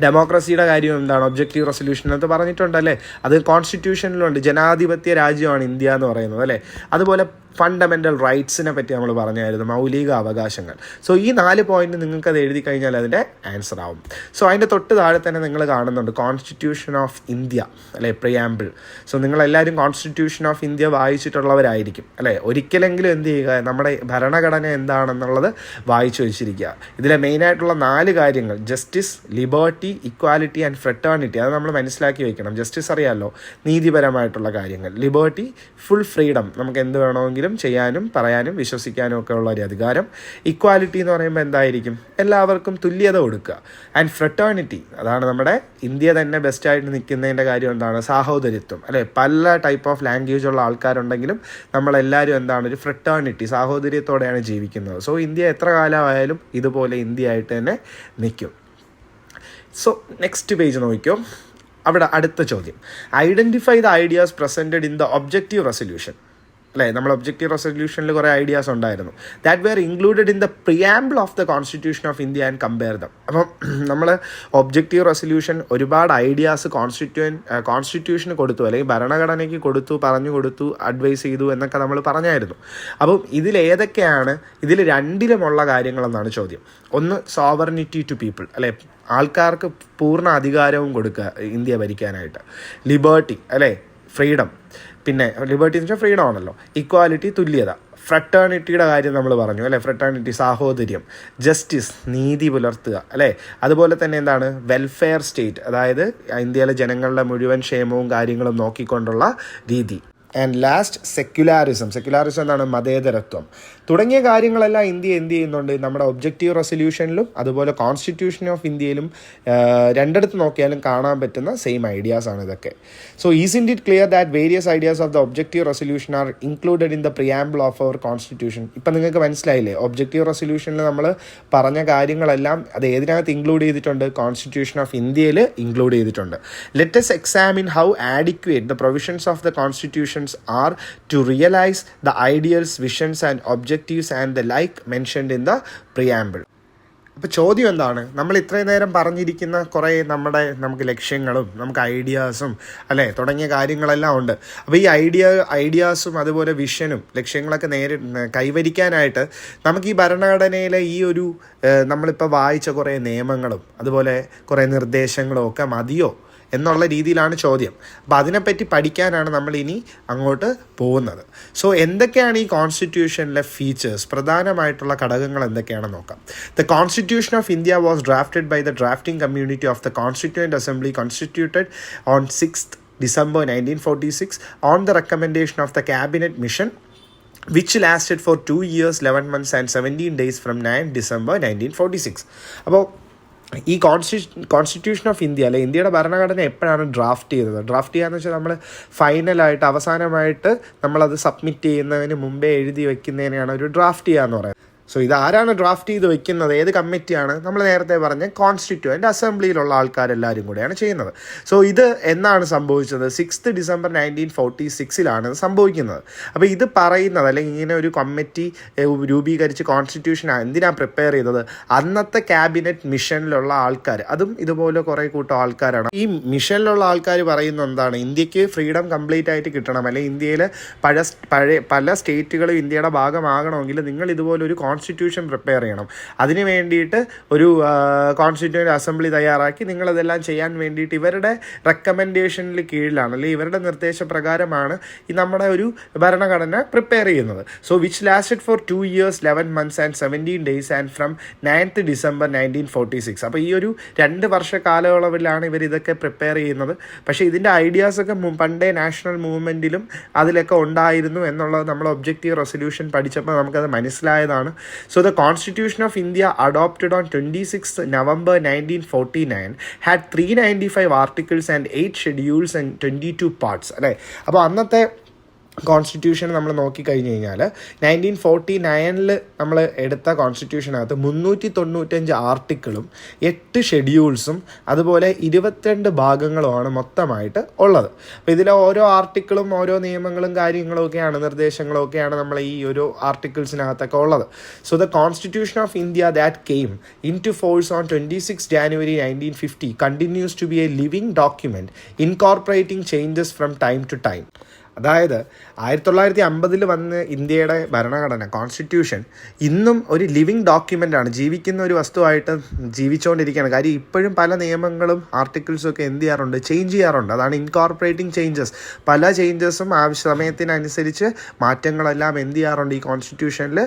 ഡെമോക്രസിയുടെ കാര്യം എന്താണ്, ഒബ്ജക്റ്റീവ് റെസൊല്യൂഷനകത്ത് പറഞ്ഞിട്ടുണ്ടല്ലേ, അത് കോൺസ്റ്റിറ്റ്യൂഷനിലുണ്ട്, ജനാധിപത്യ രാജ്യമാണ് ഇന്ത്യ എന്ന് പറയുന്നത്, അല്ലേ. അതുപോലെ ഫണ്ടമെൻ്റൽ റൈറ്റ്സിനെ പറ്റി നമ്മൾ പറഞ്ഞായിരുന്നു, മൗലിക അവകാശങ്ങൾ. സോ ഈ 4 പോയിന്റ് നിങ്ങൾക്കത് എഴുതി കഴിഞ്ഞാൽ അതിൻ്റെ ആൻസർ ആവും. സോ അതിൻ്റെ തൊട്ട് താഴെ തന്നെ നിങ്ങൾ കാണുന്നുണ്ട് കോൺസ്റ്റിറ്റ്യൂഷൻ ഓഫ് ഇന്ത്യ, അല്ലെ, പ്രിയാമ്പിൾ. സോ നിങ്ങളെല്ലാവരും കോൺസ്റ്റിറ്റ്യൂഷൻ ഓഫ് ഇന്ത്യ വായിച്ചിട്ടുള്ളവരായിരിക്കും, അല്ലേ? ഒരിക്കലെങ്കിലും എന്ത് ചെയ്യുക, നമ്മുടെ ഭരണഘടന എന്താണെന്നുള്ളത് വായിച്ചു വെച്ചിരിക്കുക. ഇതിലെ മെയിനായിട്ടുള്ള 4 കാര്യങ്ങൾ, justice, liberty, equality and fraternity, അത് നമ്മൾ മനസ്സിലാക്കി വെക്കണം. ജസ്റ്റിസ് അറിയാമല്ലോ, നീതിപരമായിട്ടുള്ള കാര്യങ്ങൾ. ലിബർട്ടി, ഫുൾ ഫ്രീഡം, നമുക്ക് എന്ത് വേണമെങ്കിലും ചെയ്യാനും പറയാനും വിശ്വസിക്കാനും ഒക്കെ ഉള്ള ഒരു അധികാരം. ഇക്വാലിറ്റി എന്ന് പറയുമ്പോൾ എന്തായിരിക്കും, എല്ലാവർക്കും തുല്യത കൊടുക്കുക. ആൻഡ് ഫ്രെറ്റേണിറ്റി, അതാണ് നമ്മുടെ ഇന്ത്യ തന്നെ ബെസ്റ്റായിട്ട് നിൽക്കുന്നതിൻ്റെ കാര്യം എന്താണ്, സാഹോദര്യത്വം, അല്ലേ? പല ടൈപ്പ് ഓഫ് ലാംഗ്വേജ് ഉള്ള ആൾക്കാരുണ്ടെങ്കിലും നമ്മളെല്ലാവരും എന്താണ്, ഒരു ഫ്രെറ്റേണിറ്റി, സാഹോദര്യത്തോടെയാണ് ജീവിക്കുന്നത്. സോ ഇന്ത്യ എത്ര കാലമായാലും ഇതുപോലെ ഇന്ത്യ ആയിട്ട് തന്നെ നിൽക്കും. സോ നെക്സ്റ്റ് പേജ് നോക്കിയോ, അവിടെ അടുത്ത ചോദ്യം, identify the ideas presented in the objective resolution, അല്ലേ? നമ്മൾ ഒബ്ജക്റ്റീവ് റെസൊല്യൂഷനിൽ കുറേ ഐഡിയാസ് ഉണ്ടായിരുന്നു. That were included in the preamble of the constitution of India and compare them. അപ്പം നമ്മൾ ഒബ്ജക്റ്റീവ് റെസൊല്യൂഷൻ ഒരുപാട് ഐഡിയാസ് കോൺസ്റ്റിറ്റ്യൂഷന് കൊടുത്തു, അല്ലെങ്കിൽ ഭരണഘടനയ്ക്ക് കൊടുത്തു, പറഞ്ഞു കൊടുത്തു, അഡ്വൈസ് ചെയ്തു എന്നൊക്കെ നമ്മൾ പറഞ്ഞായിരുന്നു. അപ്പം ഇതിലേതൊക്കെയാണ്, ഇതിൽ രണ്ടിലുമുള്ള കാര്യങ്ങളെന്നാണ് ചോദ്യം. ഒന്ന്, സോവറിനിറ്റി ടു പീപ്പിൾ, അല്ലേ? ആൾക്കാർക്ക് പൂർണ്ണ അധികാരവും കൊടുക്കുക ഇന്ത്യ ഭരിക്കാനായിട്ട്. ലിബർട്ടി, അല്ലേ? ഫ്രീഡം, പിന്നെ ലിബർട്ടി എന്ന് വെച്ചാൽ ഫ്രീഡം ആണല്ലോ. ഇക്വാലിറ്റി, തുല്യത. ഫ്രെറ്റേണിറ്റിയുടെ കാര്യം നമ്മൾ പറഞ്ഞു, അല്ലേ? ഫ്രെറ്റേണിറ്റി, സാഹോദര്യം. ജസ്റ്റിസ്, നീതി പുലർത്തുക, അല്ലേ? അതുപോലെ തന്നെ എന്താണ്, വെൽഫെയർ സ്റ്റേറ്റ്, അതായത് ഇന്ത്യയിലെ ജനങ്ങളുടെ മുഴുവൻ ക്ഷേമവും കാര്യങ്ങളും നോക്കിക്കൊണ്ടുള്ള രീതി. And last, secularism. സെക്യുലാറിസം എന്താണ്, മതേതരത്വം. തുടങ്ങിയ കാര്യങ്ങളെല്ലാം ഇന്ത്യ എന്ത് ചെയ്യുന്നുണ്ട്, നമ്മുടെ ഒബ്ജക്റ്റീവ് റെസൊല്യൂഷനിലും അതുപോലെ കോൺസ്റ്റിറ്റ്യൂഷൻ ഓഫ് ഇന്ത്യയിലും രണ്ടിടത്ത് നോക്കിയാലും കാണാൻ പറ്റുന്ന സെയിം ഐഡിയാസ് ആണ് ഇതൊക്കെ. So is it clear that various ideas of the objective resolution are included in the preamble of our constitution. ഇപ്പം നിങ്ങൾക്ക് മനസ്സിലായില്ലേ, ഒബ്ജക്റ്റീവ് റെസൊല്യൂഷനിൽ നമ്മൾ പറഞ്ഞ കാര്യങ്ങളെല്ലാം അത് ഏതിനകത്ത് ഇൻക്ലൂഡ് ചെയ്തിട്ടുണ്ട്, കോൺസ്റ്റിറ്റ്യൂഷൻ ഓഫ് ഇന്ത്യയിൽ ഇൻക്ലൂഡ് ചെയ്തിട്ടുണ്ട്. Let us examine how adequate the provisions of the constitutions are to realize the ideals, visions and objectives and the like mentioned in the preamble. അപ്പോൾ ചോദ്യം എന്താണ്, നമ്മൾ ഇത്രയും നേരം പറഞ്ഞിരിക്കുന്ന കുറേ നമുക്ക് ലക്ഷ്യങ്ങളും നമുക്ക് ഐഡിയാസും, അല്ലേ, തുടങ്ങിയ കാര്യങ്ങളെല്ലാം ഉണ്ട്. അപ്പോൾ ഈ ഐഡിയാസും അതുപോലെ വിഷനും ലക്ഷ്യങ്ങളൊക്കെ കൈവരിക്കാനായിട്ട് നമുക്ക് ഈ ഭരണഘടനയിലെ ഈ ഒരു നമ്മളിപ്പോൾ വായിച്ച കുറേ നിയമങ്ങളും അതുപോലെ കുറേ നിർദ്ദേശങ്ങളും ഒക്കെ മതിയോ എന്നുള്ള രീതിയിലാണ് ചോദ്യം. അപ്പോൾ അതിനെപ്പറ്റി പഠിക്കാനാണ് നമ്മൾ ഇനി അങ്ങോട്ട് പോകുന്നത്. സോ എന്തൊക്കെയാണ് ഈ കോൺസ്റ്റിറ്റ്യൂഷനിലെ ഫീച്ചേഴ്സ്, പ്രധാനമായിട്ടുള്ള ഘടകങ്ങൾ എന്തൊക്കെയാണെന്ന് നോക്കാം. The constitution of India was drafted by the drafting community of the constituent assembly constituted on 6th December 1946 on the recommendation of the cabinet mission which lasted for 2 years, 11 months and 17 days from 9 December 1946. അപ്പോൾ ഈ constitution of India, അല്ലെ, ഇന്ത്യയുടെ ഭരണഘടന എപ്പോഴാണ് draft ചെയ്തത്? Draft ചെയ്യാന്ന് വെച്ചാൽ നമ്മൾ ഫൈനലായിട്ട് അവസാനമായിട്ട് നമ്മളത് സബ്മിറ്റ് ചെയ്യുന്നതിന് മുമ്പേ എഴുതി വെക്കുന്നതിനെയാണ് ഒരു ഡ്രാഫ്റ്റ് ചെയ്യാന്ന് പറയുന്നത്. സോ ഇതാരാണ് ഡ്രാഫ്റ്റ് ചെയ്ത് വെക്കുന്നത്, ഏത് കമ്മിറ്റിയാണ്? നമ്മൾ നേരത്തെ പറഞ്ഞ കോൺസ്റ്റിറ്റ്യൂവൻ്റ് അസംബ്ലിയിലുള്ള ആൾക്കാരെല്ലാവരും കൂടെയാണ് ചെയ്യുന്നത്. സോ ഇത് എന്നാണ് സംഭവിച്ചത്? 6th December 1946 സംഭവിക്കുന്നത്. അപ്പോൾ ഇത് പറയുന്നത്, അല്ലെങ്കിൽ ഇങ്ങനെ ഒരു കമ്മിറ്റി രൂപീകരിച്ച് കോൺസ്റ്റിറ്റ്യൂഷൻ എന്തിനാണ് പ്രിപ്പയർ ചെയ്തത്? അന്നത്തെ ക്യാബിനറ്റ് മിഷനിലുള്ള ആൾക്കാർ, അതും ഇതുപോലെ കുറേ കൂട്ടം ആൾക്കാരാണ്. ഈ മിഷനിലുള്ള ആൾക്കാർ പറയുന്നത് എന്താണ്, ഇന്ത്യക്ക് ഫ്രീഡം കംപ്ലീറ്റ് ആയിട്ട് കിട്ടണം, അല്ലെങ്കിൽ ഇന്ത്യയിൽ പല സ്റ്റേറ്റുകളും ഇന്ത്യയുടെ ഭാഗമാകണമെങ്കിൽ നിങ്ങൾ ഇതുപോലൊരു കോൺസ്റ്റിറ്റ്യൂഷൻ പ്രിപ്പയർ ചെയ്യണം. അതിന് വേണ്ടിയിട്ട് ഒരു കോൺസ്റ്റിറ്റ്യൂവൻ്റ് അസംബ്ലി തയ്യാറാക്കി നിങ്ങളതെല്ലാം ചെയ്യാൻ വേണ്ടിയിട്ട് ഇവരുടെ റെക്കമെൻഡേഷനിൽ കീഴിലാണ്, അല്ലെങ്കിൽ ഇവരുടെ നിർദ്ദേശപ്രകാരമാണ് ഈ നമ്മുടെ ഒരു ഭരണഘടന പ്രിപ്പയർ ചെയ്യുന്നത്. So which lasted for 2 years, 11 months and 17 days and from 9th December 1946. അപ്പോൾ ഈ ഒരു 2 വർഷ കാലയളവിലാണ് ഇവർ ഇതൊക്കെ പ്രിപ്പയർ ചെയ്യുന്നത്. പക്ഷേ ഇതിൻ്റെ ഐഡിയാസൊക്കെ പണ്ടേ നാഷണൽ മൂവ്മെൻറ്റിലും അതിലൊക്കെ ഉണ്ടായിരുന്നു എന്നുള്ളത് നമ്മൾ ഒബ്ജക്റ്റീവ് റെസൊല്യൂഷൻ പഠിച്ചപ്പോൾ നമുക്കത് മനസ്സിലായതാണ്. So the Constitution of India adopted on 26th November 1949 had 395 articles and 8 schedules and 22 parts, അല്ലേ? അപ്പോൾ അന്നത്തെ കോൺസ്റ്റിറ്റ്യൂഷൻ നമ്മൾ നോക്കിക്കഴിഞ്ഞ് കഴിഞ്ഞാൽ 1949 നമ്മൾ എടുത്ത കോൺസ്റ്റിറ്റ്യൂഷനകത്ത് 395 ആർട്ടിക്കിളും 8 ഷെഡ്യൂൾസും അതുപോലെ 22 ഭാഗങ്ങളുമാണ് മൊത്തമായിട്ട് ഉള്ളത്. അപ്പോൾ ഇതിലെ ഓരോ ആർട്ടിക്കിളും ഓരോ നിയമങ്ങളും കാര്യങ്ങളും ഒക്കെയാണ്, നിർദ്ദേശങ്ങളും ഒക്കെയാണ് നമ്മൾ ഈ ഒരു ആർട്ടിക്കിൾസിനകത്തൊക്കെ ഉള്ളത്. So the constitution of India that came into force on 26 January 1950 continues to be a living document incorporating changes from time to time. അതായത് 1950 വന്ന് ഇന്ത്യയുടെ ഭരണഘടന കോൺസ്റ്റിറ്റ്യൂഷൻ ഇന്നും ഒരു ലിവിങ് ഡോക്യുമെൻ്റാണ്, ജീവിക്കുന്ന ഒരു വസ്തുവായിട്ട് ജീവിച്ചുകൊണ്ടിരിക്കുകയാണ്. കാര്യം ഇപ്പോഴും പല നിയമങ്ങളും ആർട്ടിക്കിൾസും ഒക്കെ എന്ത് ചെയ്യാറുണ്ട്, ചേഞ്ച് ചെയ്യാറുണ്ട്. അതാണ് ഇൻകോർപ്പറേറ്റിംഗ് ചേഞ്ചസ്. പല ചേഞ്ചസും ആവശ്യ സമയത്തിനനുസരിച്ച് മാറ്റങ്ങളെല്ലാം എന്ത് ചെയ്യാറുണ്ട്, ഈ കോൺസ്റ്റിറ്റ്യൂഷനിൽ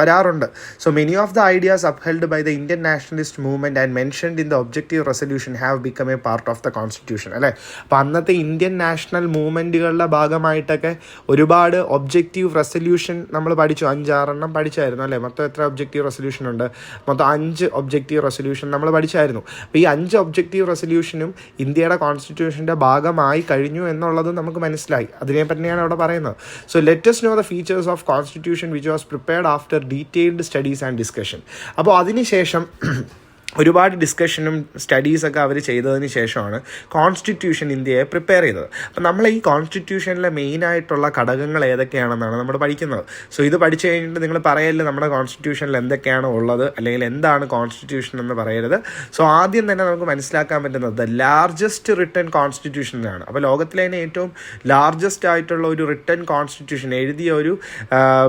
വരാറുണ്ട്. So many of the ideas upheld by the Indian nationalist movement and mentioned in the objective resolution have become a part of the constitution. അല്ലേ? അപ്പോൾ അന്നത്തെ ഇന്ത്യൻ നാഷണൽ മൂവ്മെൻറ്റുകളുടെ ഭാഗമായിട്ടൊക്കെ ഒരുപാട് ഒബ്ജക്റ്റീവ് റെസൊല്യൂഷൻ നമ്മൾ പഠിച്ചു. 5-6 പഠിച്ചായിരുന്നു അല്ലേ? മൊത്തം എത്ര ഒബ്ജക്റ്റീവ് റെസൊല്യൂഷൻ ഉണ്ട്? മൊത്തം 5 ഒബ്ജക്റ്റീവ് റെസൊല്യൂഷൻ നമ്മൾ പഠിച്ചായിരുന്നു. അപ്പോൾ ഈ 5 ഒബ്ജക്റ്റീവ് റെസൊല്യൂഷനും ഇന്ത്യയുടെ കോൺസ്റ്റിറ്റ്യൂഷൻ്റെ ഭാഗമായി കഴിഞ്ഞു എന്നുള്ളത് നമുക്ക് മനസ്സിലായി. അതിനെ പറ്റിയാണ് അവിടെ പറയുന്നത്. So let us know the features of constitution which was prepared after detailed studies and discussion. അപ്പോൾ അതിനുശേഷം ഒരുപാട് ഡിസ്കഷനും സ്റ്റഡീസൊക്കെ അവർ ചെയ്തതിന് ശേഷമാണ് കോൺസ്റ്റിറ്റ്യൂഷൻ ഇന്ത്യയെ പ്രിപ്പയർ ചെയ്തത്. അപ്പം നമ്മൾ ഈ കോൺസ്റ്റിറ്റ്യൂഷനിലെ മെയിനായിട്ടുള്ള ഘടകങ്ങൾ ഏതൊക്കെയാണെന്നാണ് നമ്മൾ പഠിക്കുന്നത്. സോ ഇത് പഠിച്ചു കഴിഞ്ഞിട്ട് നിങ്ങൾ പറയല്ലേ നമ്മുടെ കോൺസ്റ്റിറ്റ്യൂഷനിൽ എന്തൊക്കെയാണ് ഉള്ളത്, അല്ലെങ്കിൽ എന്താണ് കോൺസ്റ്റിറ്റ്യൂഷൻ എന്ന് പറയരുത്. സോ ആദ്യം തന്നെ നമുക്ക് മനസ്സിലാക്കാൻ പറ്റുന്നത് ദ ലാർജസ്റ്റ് റിട്ടൺ കോൺസ്റ്റിറ്റ്യൂഷനാണ്. അപ്പോൾ ലോകത്തിലെ തന്നെ ഏറ്റവും ലാർജസ്റ്റ് ആയിട്ടുള്ള ഒരു റിട്ടൺ കോൺസ്റ്റിറ്റ്യൂഷൻ എഴുതിയ ഒരു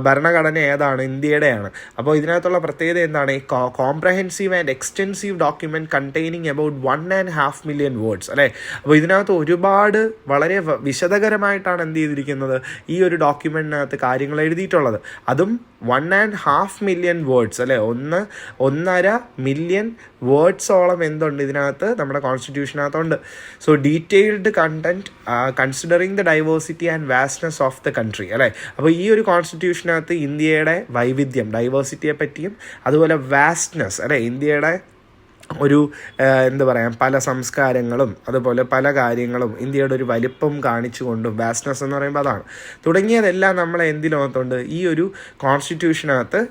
ഭരണഘടന ഏതാണ്? ഇന്ത്യയുടെയാണ്. അപ്പോൾ ഇതിനകത്തുള്ള പ്രത്യേകത എന്താണ്? Comprehensive and extensive document containing about 1.5 million words അല്ലേ? അപ്പോൾ ഇതിനകത്ത് ഒരുപാട് വളരെ വിശദകരമായിട്ടാണ് എന്ത് ചെയ്തിരിക്കുന്നത്, ഈ ഒരു ഡോക്യുമെന്റിനകത്ത് കാര്യങ്ങൾ എഴുതിയിട്ടുള്ളത്. അതും 1.5 million words അല്ലേ? 1.5 million വേർഡ്സോളം എന്തുണ്ട് ഇതിനകത്ത്, നമ്മുടെ കോൺസ്റ്റിറ്റ്യൂഷനകത്തുണ്ട്. So detailed content considering the diversity and vastness of the country അല്ലേ? അപ്പോൾ ഈ ഒരു കോൺസ്റ്റിറ്റ്യൂഷനകത്ത് ഇന്ത്യയുടെ വൈവിധ്യം, ഡൈവേഴ്സിറ്റിയെ പറ്റിയും അതുപോലെ വാസ്റ്റ്നെസ് അല്ലേ, ഇന്ത്യയുടെ ഒരു എന്താ പറയുക, പല സംസ്കാരങ്ങളും അതുപോലെ പല കാര്യങ്ങളും ഇന്ത്യയുടെ ഒരു വലിപ്പം കാണിച്ചുകൊണ്ടും, വാസ്റ്റ്നെസ് എന്ന് പറയുമ്പോൾ അതാണ്, തുടങ്ങിയതെല്ലാം നമ്മളെ എന്തിനകത്തുണ്ട്, ഈ ഒരു കോൺസ്റ്റിറ്റ്യൂഷനകത്ത്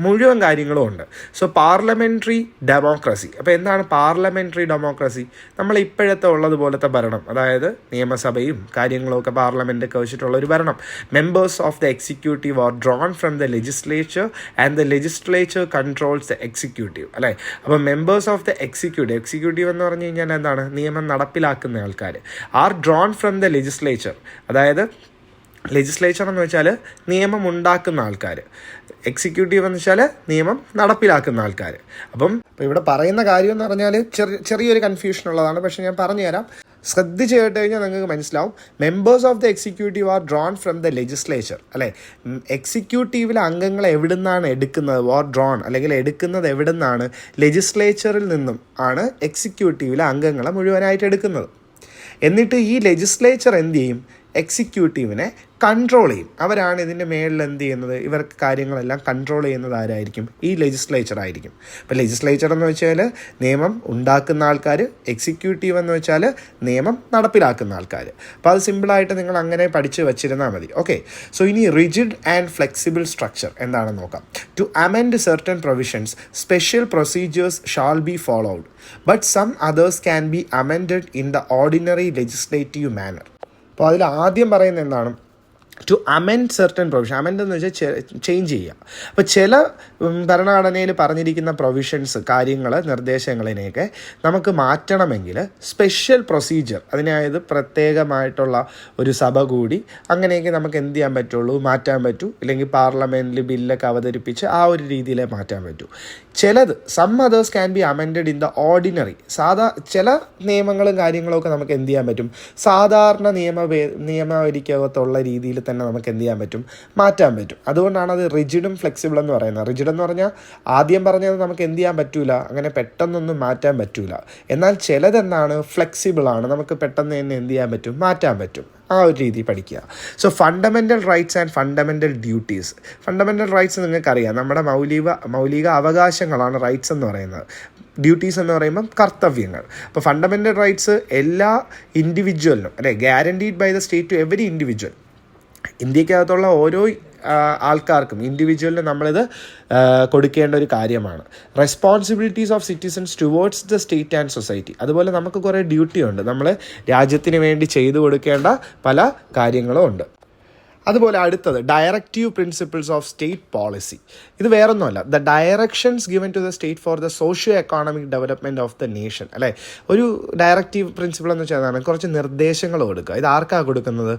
മുഴുവൻ കാര്യങ്ങളും ഉണ്ട്. So parliamentary democracy. അപ്പോൾ എന്താണ് പാർലമെൻ്ററി ഡെമോക്രസി? നമ്മൾ ഇപ്പോഴത്തെ ഉള്ളതുപോലത്തെ ഭരണം, അതായത് നിയമസഭയും കാര്യങ്ങളൊക്കെ പാർലമെൻറ്റൊക്കെ വെച്ചിട്ടുള്ള ഒരു ഭരണം. Members of the executive are drawn from the legislature and the legislature controls the executive അല്ലേ? അപ്പോൾ മെമ്പേഴ്സ് ഓഫ് ദ എക്സിക്യൂട്ടീവ് എന്ന് പറഞ്ഞു കഴിഞ്ഞാൽ എന്താണ്? നിയമം നടപ്പിലാക്കുന്ന ആൾക്കാർ. Are drawn from the legislature, അതായത് ലെജിസ്ലേച്ചർ എന്ന് വെച്ചാൽ നിയമം ഉണ്ടാക്കുന്ന ആൾക്കാർ, എക്സിക്യൂട്ടീവ് എന്ന് വെച്ചാൽ നിയമം നടപ്പിലാക്കുന്ന ആൾക്കാർ. അപ്പം ഇവിടെ പറയുന്ന കാര്യം എന്ന് പറഞ്ഞാൽ ചെറിയൊരു കൺഫ്യൂഷൻ ഉള്ളതാണ്, പക്ഷേ ഞാൻ പറഞ്ഞുതരാം. ശ്രദ്ധിച്ച് കേട്ട് കഴിഞ്ഞാൽ നിങ്ങൾക്ക് മനസ്സിലാവും. Members of the executive are drawn from the legislature അല്ലേ? എക്സിക്യൂട്ടീവിലെ അംഗങ്ങൾ എവിടുന്നാണ് എടുക്കുന്നത്? ഓർ ഡ്രോൺ അല്ലെങ്കിൽ എടുക്കുന്നത് എവിടുന്നാണ്? ലെജിസ്ലേച്ചറിൽ നിന്നും ആണ് എക്സിക്യൂട്ടീവിലെ അംഗങ്ങളെ മുഴുവനായിട്ട് എടുക്കുന്നത്. എന്നിട്ട് ഈ ലെജിസ്ലേച്ചർ എന്ത് ചെയ്യും? എക്സിക്യൂട്ടീവിനെ കൺട്രോൾ ചെയ്യും. അവരാണ് ഇതിൻ്റെ മേളിൽ എന്ത് ചെയ്യുന്നത്, ഇവർക്ക് കാര്യങ്ങളെല്ലാം കൺട്രോൾ ചെയ്യുന്നത് ആരായിരിക്കും? ഈ ലെജിസ്ലേച്ചർ ആയിരിക്കും. അപ്പോൾ ലെജിസ്ലേച്ചർ എന്ന് വെച്ചാൽ നിയമം ഉണ്ടാക്കുന്ന ആൾക്കാർ, എക്സിക്യൂട്ടീവ് എന്ന് വെച്ചാൽ നിയമം നടപ്പിലാക്കുന്ന ആൾക്കാർ. അപ്പോൾ അത് സിമ്പിളായിട്ട് നിങ്ങൾ അങ്ങനെ പഠിച്ച് വെച്ചിരുന്നാൽ മതി. ഓക്കെ. സോ ഇനി റിജിഡ് ആൻഡ് ഫ്ലെക്സിബിൾ സ്ട്രക്ചർ എന്താണെന്ന് നോക്കാം. To amend certain provisions special procedures shall be followed but some others can be amended in the ordinary legislative manner. അപ്പോൾ അതിൽ ആദ്യം പറയുന്നത് എന്താണ്? To amend certain provision. Amend എന്ന് വെച്ചാൽ ചേഞ്ച് ചെയ്യുക. അപ്പോൾ ചില ഭരണഘടനയിൽ പറഞ്ഞിരിക്കുന്ന പ്രൊവിഷൻസ്, കാര്യങ്ങൾ, നിർദ്ദേശങ്ങളിനെയൊക്കെ നമുക്ക് മാറ്റണമെങ്കിൽ സ്പെഷ്യൽ പ്രൊസീജിയർ, അതിനായത് പ്രത്യേകമായിട്ടുള്ള ഒരു സഭ കൂടി അങ്ങനെയൊക്കെ നമുക്ക് എന്ത് ചെയ്യാൻ പറ്റുള്ളൂ, മാറ്റാൻ പറ്റൂ. ഇല്ലെങ്കിൽ പാർലമെൻറ്റിൽ ബില്ലൊക്കെ അവതരിപ്പിച്ച് ആ ഒരു രീതിയിലേ മാറ്റാൻ പറ്റൂ. ചിലത് some others can be amended in the ordinary. ചില നിയമങ്ങളും കാര്യങ്ങളൊക്കെ നമുക്ക് എന്ത് ചെയ്യാൻ പറ്റും, സാധാരണ നിയമവരിക്കകത്തുള്ള രീതിയിൽ തന്നെ നമുക്ക് എന്ത് ചെയ്യാൻ പറ്റും, മാറ്റാൻ പറ്റും. അതുകൊണ്ടാണ് അത് റിജിഡും ഫ്ലെക്സിബിൾ എന്ന് പറയുന്നത്. റിജിഡ് എന്ന് പറഞ്ഞാൽ ആദ്യം പറഞ്ഞത് നമുക്ക് എന്ത് ചെയ്യാൻ പറ്റൂല, അങ്ങനെ പെട്ടെന്നൊന്നും മാറ്റാൻ പറ്റൂല. എന്നാൽ ചിലതെന്താണ്, ഫ്ലെക്സിബിളാണ്, നമുക്ക് പെട്ടെന്ന് തന്നെ എന്ത് ചെയ്യാൻ പറ്റും, മാറ്റാൻ പറ്റും. ആ ഒരു രീതി പഠിക്കുക. So fundamental rights and fundamental duties. Fundamental rights നിങ്ങൾക്കറിയാം, നമ്മുടെ മൗലിക അവകാശങ്ങളാണ് റൈറ്റ്സ് എന്ന് പറയുന്നത്. ഡ്യൂട്ടീസ് എന്ന് പറയുമ്പം കർത്തവ്യങ്ങൾ. അപ്പോൾ ഫണ്ടമെൻ്റൽ റൈറ്റ്സ് എല്ലാ ഇൻഡിവിജ്വലിനും അല്ലേ, guaranteed by the state to every individual. ഇന്ത്യക്കകത്തുള്ള ഓരോ ആൾക്കാർക്കും, ഇൻഡിവിജ്വലിന് നമ്മളിത് കൊടുക്കേണ്ട ഒരു കാര്യമാണ്. Responsibilities of citizens towards the state and society. അതുപോലെ നമുക്ക് കുറേ ഡ്യൂട്ടി ഉണ്ട്, നമ്മൾ രാജ്യത്തിന് വേണ്ടി ചെയ്തു കൊടുക്കേണ്ട പല കാര്യങ്ങളും ഉണ്ട്. അതുപോലെ അടുത്തത് directive principles of state policy. ഇത് വേറൊന്നുമല്ല, the directions given to the state for the socio economic development of the nation അല്ലേ? ഒരു ഡയറക്റ്റീവ് പ്രിൻസിപ്പിൾ എന്ന് വെച്ചാൽ കുറച്ച് നിർദ്ദേശങ്ങൾ കൊടുക്കുക. ഇത് ആർക്കാണ് കൊടുക്കുന്നത്?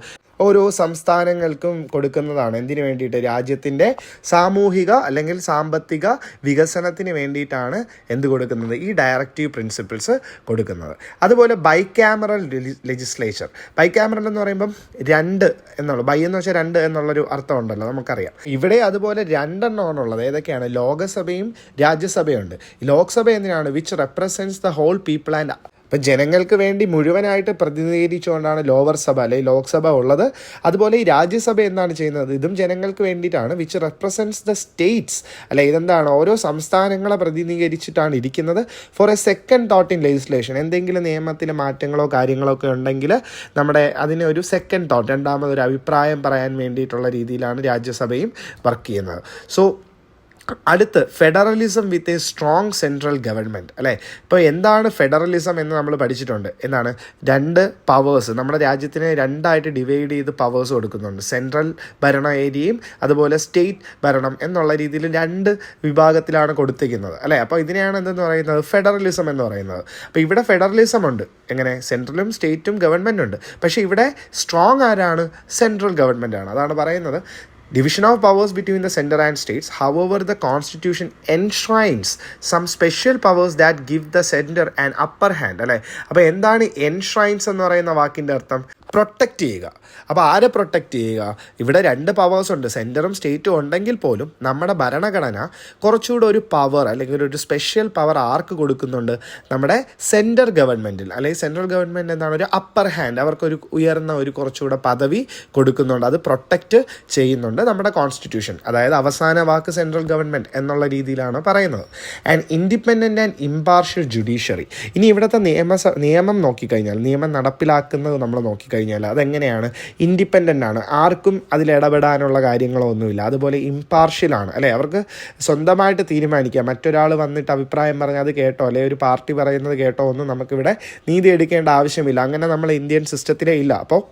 ഓരോ സംസ്ഥാനങ്ങൾക്കും കൊടുക്കുന്നതാണ്. എന്തിനു വേണ്ടിയിട്ട്? രാജ്യത്തിൻ്റെ സാമൂഹിക അല്ലെങ്കിൽ സാമ്പത്തിക വികസനത്തിന് വേണ്ടിയിട്ടാണ് എന്ത് കൊടുക്കുന്നത്? ഈ ഡയറക്റ്റീവ് പ്രിൻസിപ്പിൾസ് കൊടുക്കുന്നത്. അതുപോലെ ബൈക്യാമറൽ ലെജിസ്ലേച്ചർ. ബൈക്യാമറൽ എന്ന് പറയുമ്പം രണ്ട് എന്നുള്ള, ബൈ എന്ന് വെച്ചാൽ രണ്ട് എന്നുള്ളൊരു അർത്ഥം ഉണ്ടല്ലോ, നമുക്കറിയാം. ഇവിടെ അതുപോലെ രണ്ടെണ്ണമാണുള്ളത്. ഏതൊക്കെയാണ്? ലോകസഭയും രാജ്യസഭയുണ്ട്. ലോക്സഭ എന്തിനാണ്? Which represents the whole people and ഇപ്പം ജനങ്ങൾക്ക് വേണ്ടി മുഴുവനായിട്ട് പ്രതിനിധീകരിച്ചുകൊണ്ടാണ് ലോവർ സഭ അല്ലെങ്കിൽ ലോക്സഭ ഉള്ളത്. അതുപോലെ ഈ രാജ്യസഭ എന്താണ് ചെയ്യുന്നത്? ഇതും ജനങ്ങൾക്ക് വേണ്ടിയിട്ടാണ്. വിച്ച് റെപ്രസെൻറ്റ്സ് ദ സ്റ്റേറ്റ്സ്, അല്ലെ ഇതെന്താണ്? ഓരോ സംസ്ഥാനങ്ങളെ പ്രതിനിധീകരിച്ചിട്ടാണ് ഇരിക്കുന്നത്. For a second thought in legislation. എന്തെങ്കിലും നിയമത്തിലെ മാറ്റങ്ങളോ കാര്യങ്ങളോ ഒക്കെ ഉണ്ടെങ്കിൽ നമ്മുടെ അതിന് ഒരു സെക്കൻഡ് തോട്ട്, രണ്ടാമതൊരു അഭിപ്രായം പറയാൻ വേണ്ടിയിട്ടുള്ള രീതിയിലാണ് രാജ്യസഭയും വർക്ക് ചെയ്യുന്നത്. സോ അടുത്ത് federalism with a strong central government, അല്ലേ? ഇപ്പോൾ എന്താണ് ഫെഡറലിസം എന്ന് നമ്മൾ പഠിച്ചിട്ടുണ്ട്. എന്താണ്? രണ്ട് പവേഴ്സ്, നമ്മുടെ രാജ്യത്തിനെ രണ്ടായിട്ട് ഡിവൈഡ് ചെയ്ത് പവേഴ്സ് കൊടുക്കുന്നുണ്ട്. സെൻട്രൽ ഭരണ ഏരിയയും അതുപോലെ സ്റ്റേറ്റ് ഭരണം എന്നുള്ള രീതിയിൽ രണ്ട് വിഭാഗത്തിലാണ് കൊടുത്തിരിക്കുന്നത്, അല്ലേ? അപ്പോൾ ഇതിനെയാണ് എന്തെന്ന് പറയുന്നത്? ഫെഡറലിസം എന്ന് പറയുന്നത്. അപ്പോൾ ഇവിടെ ഫെഡറലിസം ഉണ്ട്. എങ്ങനെ? സെൻട്രലും സ്റ്റേറ്റും ഗവൺമെൻറ് ഉണ്ട്. പക്ഷേ ഇവിടെ സ്ട്രോങ് ആരാണ്? സെൻട്രൽ ഗവൺമെൻറ് ആണ്. അതാണ് പറയുന്നത് division of powers between the center and states. However, the constitution enshrines some special powers that give the center an upper hand, അല്ലേ? അപ്പോൾ എന്താണ് enshrines എന്ന് പറയുന്ന വാക്കിൻ്റെ അർത്ഥം? പ്രൊട്ടക്റ്റ് ചെയ്യുക. അപ്പോൾ ആരെ പ്രൊട്ടക്റ്റ് ചെയ്യുക? ഇവിടെ രണ്ട് പവേഴ്സ് ഉണ്ട്, സെൻറ്ററും സ്റ്റേറ്റും ഉണ്ടെങ്കിൽ പോലും നമ്മുടെ ഭരണഘടന കുറച്ചുകൂടെ ഒരു പവർ അല്ലെങ്കിൽ ഒരു സ്പെഷ്യൽ പവർ ആർക്ക് കൊടുക്കുന്നുണ്ട്? നമ്മുടെ സെൻറ്റർ ഗവൺമെൻറ്റിൽ, അല്ലെങ്കിൽ സെൻട്രൽ ഗവൺമെൻറ് എന്താണ്? ഒരു അപ്പർ ഹാൻഡ്, അവർക്കൊരു ഉയർന്ന ഒരു കുറച്ചുകൂടെ പദവി കൊടുക്കുന്നുണ്ട്. അത് പ്രൊട്ടക്റ്റ് ചെയ്യുന്നുണ്ട് നമ്മുടെ കോൺസ്റ്റിറ്റ്യൂഷൻ. അതായത് അവസാന വാക്ക് സെൻട്രൽ ഗവൺമെൻറ് എന്നുള്ള രീതിയിലാണ് പറയുന്നത്. And independent and impartial judiciary. ഇനി ഇവിടുത്തെ നിയമം നോക്കിക്കഴിഞ്ഞാൽ, നിയമം നടപ്പിലാക്കുന്നത് നമ്മൾ നോക്കിക്കഴിഞ്ഞാൽ അതെങ്ങനെയാണ്? ഇൻഡിപെൻഡൻ്റ് ആണ്, ആർക്കും അതിലിടപെടാനുള്ള കാര്യങ്ങളൊന്നുമില്ല. അതുപോലെ ഇമ്പാർഷ്യലാണ്, അല്ലേ? അവർക്ക് സ്വന്തമായിട്ട് തീരുമാനിക്കാം. മറ്റൊരാൾ വന്നിട്ട് അഭിപ്രായം പറഞ്ഞാൽ അത് കേട്ടോ, അല്ലെങ്കിൽ ഒരു പാർട്ടി പറയുന്നത് കേട്ടോ ഒന്നും നമുക്കിവിടെ നീതി എടുക്കേണ്ട ആവശ്യമില്ല. അങ്ങനെ നമ്മൾ ഇന്ത്യൻ സിസ്റ്റത്തിലേ ഇല്ല. അപ്പോൾ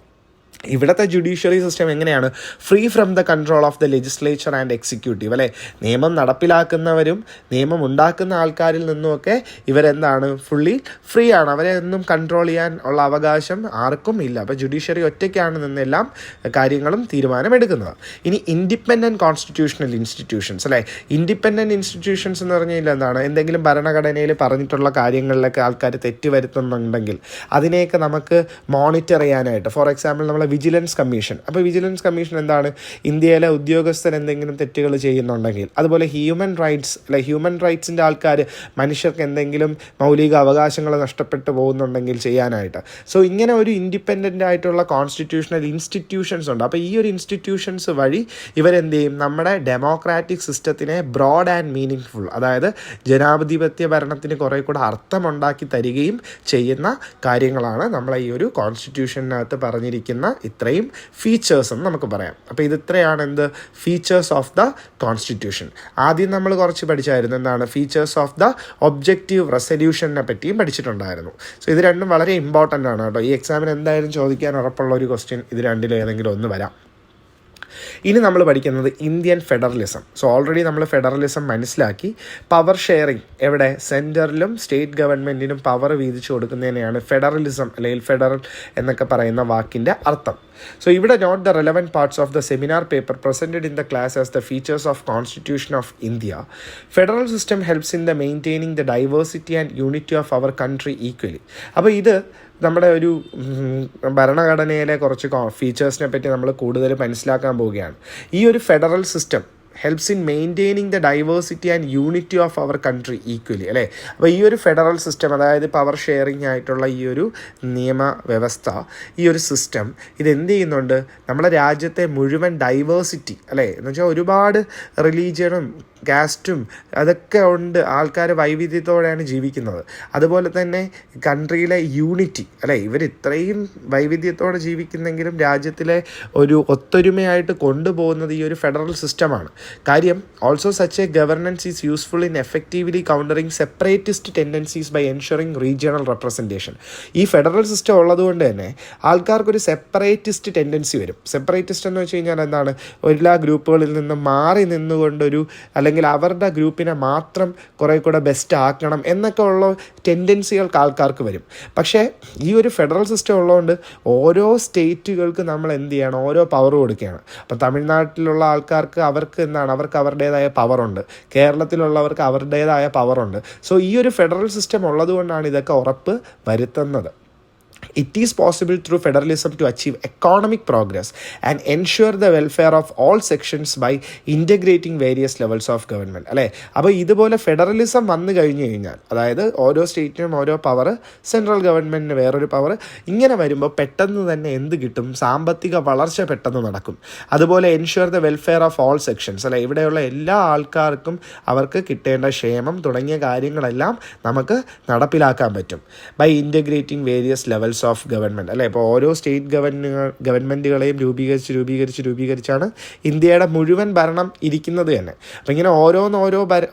ഇവിടുത്തെ ജുഡീഷ്യറി സിസ്റ്റം എങ്ങനെയാണ്? Free from the control of the legislature and executive, അല്ലേ? നിയമം നടപ്പിലാക്കുന്നവരും നിയമം ഉണ്ടാക്കുന്ന ആൾക്കാരിൽ നിന്നുമൊക്കെ ഇവരെന്താണ്? ഫുള്ളി ഫ്രീ ആണ്. അവരെ ഒന്നും കൺട്രോൾ ചെയ്യാൻ ഉള്ള അവകാശം ആർക്കും ഇല്ല. അപ്പോൾ ജുഡീഷ്യറി ഒറ്റയ്ക്കാണ് നിന്നെല്ലാം കാര്യങ്ങളും തീരുമാനമെടുക്കുന്നത്. ഇനി ഇൻഡിപെൻഡൻറ്റ് കോൺസ്റ്റിറ്റ്യൂഷണൽ ഇൻസ്റ്റിറ്റ്യൂഷൻസ്, അല്ലേ? ഇൻഡിപെൻഡൻറ്റ് ഇൻസ്റ്റിറ്റ്യൂഷൻസ് എന്ന് പറഞ്ഞാൽ എന്താണ്? എന്തെങ്കിലും ഭരണഘടനയിൽ പറഞ്ഞിട്ടുള്ള കാര്യങ്ങളിലൊക്കെ ആൾക്കാർ തെറ്റ് വരുത്തുന്നുണ്ടെങ്കിൽ അതിനെയൊക്കെ നമുക്ക് മോണിറ്റർ ചെയ്യാനായിട്ട്, ഫോർ എക്സാമ്പിൾ നമ്മളെ വിജിലൻസ് കമ്മീഷൻ. അപ്പോൾ വിജിലൻസ് കമ്മീഷൻ എന്താണ്? ഇന്ത്യയിലെ ഉദ്യോഗസ്ഥർ എന്തെങ്കിലും തെറ്റുകൾ ചെയ്യുന്നുണ്ടെങ്കിൽ, അതുപോലെ ഹ്യൂമൻ റൈറ്റ്സ്, അല്ലെ? ഹ്യൂമൻ റൈറ്റ്സിൻ്റെ ആൾക്കാർ, മനുഷ്യർക്ക് എന്തെങ്കിലും മൗലിക അവകാശങ്ങൾ നഷ്ടപ്പെട്ടു പോകുന്നുണ്ടെങ്കിൽ ചെയ്യാനായിട്ട്. സോ ഇങ്ങനെ ഒരു ഇൻഡിപെൻഡൻ്റ് ആയിട്ടുള്ള കോൺസ്റ്റിറ്റ്യൂഷണൽ ഇൻസ്റ്റിറ്റ്യൂഷൻസ് ഉണ്ട്. അപ്പോൾ ഈ ഒരു ഇൻസ്റ്റിറ്റ്യൂഷൻസ് വഴി ഇവരെന്ത് ചെയ്യും? നമ്മുടെ ഡെമോക്രാറ്റിക് സിസ്റ്റത്തിനെ ബ്രോഡ് ആൻഡ് മീനിങ് ഫുൾ, അതായത് ജനാധിപത്യ ഭരണത്തിന് കുറേ കൂടെ അർത്ഥമുണ്ടാക്കി തരികയും ചെയ്യുന്ന കാര്യങ്ങളാണ് നമ്മളെ ഈ ഒരു കോൺസ്റ്റിറ്റ്യൂഷനകത്ത് പറഞ്ഞിരിക്കുന്ന ഇത്രയും ഫീച്ചേഴ്സ് എന്ന് നമുക്ക് പറയാം. അപ്പോൾ ഇത് ഇത്രയാണ് എന്ത്? Features of the constitution. ആദ്യം നമ്മൾ കുറച്ച് പഠിച്ചായിരുന്നു. എന്താണ്? ഫീച്ചേഴ്സ് ഓഫ് ദ ഒബ്ജക്റ്റീവ് റെസൊല്യൂഷനെ പറ്റിയും പഠിച്ചിട്ടുണ്ടായിരുന്നു. സോ ഇത് രണ്ടും വളരെ ഇമ്പോർട്ടൻ്റ് ആണ് കേട്ടോ. ഈ എക്സാമിന് എന്തായാലും ചോദിക്കാൻ ഉറപ്പുള്ള ഒരു ക്വസ്റ്റ്യൻ ഇത് രണ്ടിലും ഏതെങ്കിലും ഒന്ന് വരാം. ഇനി നമ്മൾ പഠിക്കുന്നത് ഇന്ത്യൻ ഫെഡറലിസം. സോ ഓൾറെഡി നമ്മൾ ഫെഡറലിസം മനസ്സിലാക്കി. പവർ ഷെയറിങ് എവിടെ? സെൻറ്ററിലും സ്റ്റേറ്റ് ഗവൺമെൻറ്റിനും പവർ വീതിച്ചു കൊടുക്കുന്നതിനെയാണ് ഫെഡറലിസം അല്ലെങ്കിൽ ഫെഡറൽ എന്നൊക്കെ പറയുന്ന വാക്കിൻ്റെ അർത്ഥം. So ഇവിടെ note the relevant parts of the seminar paper presented in the class as the features of Constitution of India. Federal system helps in the maintaining the diversity and unity of our country equally. അപ്പോൾ ഇത് നമ്മുടെ ഒരു ഭരണഘടനയിലെ കുറച്ച് ഫീച്ചേഴ്സിനെ പറ്റി നമ്മൾ കൂടുതൽ മനസ്സിലാക്കാൻ പോവുകയാണ്. ഈ ഒരു federal system helps in maintaining the diversity and unity of our country equally, അല്ലേ? അപ്പോൾ ഈ ഒരു ഫെഡറൽ സിസ്റ്റം, അതായത് പവർ ഷെയറിംഗ് ആയിട്ടുള്ള ഈ ഒരു നിയമ വ്യവസ്ഥ, ഈ ഒരു സിസ്റ്റം ഇതെന്ത് ചെയ്യുന്നുണ്ട്? നമ്മുടെ രാജ്യത്തെ മുഴുവൻ ഡൈവേഴ്സിറ്റി, അല്ലേ? എന്ന് വെച്ചാൽ ഒരുപാട് റിലീജിയനും കാസ്റ്റും അതൊക്കെ ഉണ്ട്. ആൾക്കാർ വൈവിധ്യത്തോടെയാണ് ജീവിക്കുന്നത്. അതുപോലെ തന്നെ കൺട്രിയിലെ യൂണിറ്റി, അല്ലേ? ഇവർ ഇത്രയും വൈവിധ്യത്തോടെ ജീവിക്കുന്നെങ്കിലും രാജ്യത്തിലെ ഒരു ഒത്തൊരുമയായിട്ട് കൊണ്ടുപോകുന്നത് ഈ ഒരു ഫെഡറൽ സിസ്റ്റമാണ്. കാര്യം also such a governance is useful in effectively countering separatist tendencies by ensuring regional representation. ഈ ഫെഡറൽ സിസ്റ്റം ഉള്ളതുകൊണ്ട് തന്നെ ആൾക്കാർക്കൊരു സെപ്പറേറ്റിസ്റ്റ് ടെൻഡൻസി വരും. സെപ്പറേറ്റിസ്റ്റ് എന്ന് വെച്ച് കഴിഞ്ഞാൽ എന്താണ്, എല്ലാ ഗ്രൂപ്പുകളിൽ നിന്ന് മാറി നിന്നുകൊണ്ടൊരു അല്ലെങ്കിൽ അവരുടെ ഗ്രൂപ്പിനെ മാത്രം കുറേ കൂടെ ബെസ്റ്റ് ആക്കണം എന്നൊക്കെ ഉള്ള ടെൻഡൻസികൾക്ക് ആൾക്കാർക്ക് വരും. പക്ഷേ ഈ ഒരു ഫെഡറൽ സിസ്റ്റം ഉള്ളതുകൊണ്ട് ഓരോ സ്റ്റേറ്റുകൾക്ക് നമ്മൾ എന്ത് ചെയ്യണം, ഓരോ പവർ കൊടുക്കുകയാണ്. അപ്പം തമിഴ്നാട്ടിലുള്ള ആൾക്കാർക്ക് അവർക്ക് എന്താണ്, അവർക്ക് അവരുടേതായ പവറുണ്ട്, കേരളത്തിലുള്ളവർക്ക് അവരുടേതായ പവറുണ്ട്. സോ ഈ ഒരു ഫെഡറൽ സിസ്റ്റം ഉള്ളതുകൊണ്ടാണ് ഇതൊക്കെ ഉറപ്പ് വരുത്തുന്നത്. It is possible through federalism to achieve economic progress and ensure the welfare of all sections by integrating various levels of government. അല്ലേ? അപ്പോൾ ഇതുപോലെ ഫെഡറലിസം വന്നു കഴിഞ്ഞു കഴിഞ്ഞാൽ, അതായത് ഓരോ സ്റ്റേറ്റിനും ഓരോ പവർ, സെൻട്രൽ ഗവൺമെൻറ്റിന് വേറൊരു പവർ, ഇങ്ങനെ വരുമ്പോൾ പെട്ടെന്ന് തന്നെ എന്ത് കിട്ടും, സാമ്പത്തിക വളർച്ച പെട്ടെന്ന് നടക്കും. അതുപോലെ ensure the welfare of all sections, അല്ലെ, ഇവിടെയുള്ള എല്ലാ ആൾക്കാർക്കും അവർക്ക് കിട്ടേണ്ട ക്ഷേമം തുടങ്ങിയ കാര്യങ്ങളെല്ലാം നമുക്ക് നടപ്പിലാക്കാൻ പറ്റും. By integrating various levels of government, അല്ലേ? ഇപ്പോൾ ഓരോ സ്റ്റേറ്റ് ഗവൺമെൻറ്റുകളെയും രൂപീകരിച്ചാണ് ഇന്ത്യയുടെ മുഴുവൻ ഭരണം ഇരിക്കുന്നത് തന്നെ. അപ്പോൾ ഇങ്ങനെ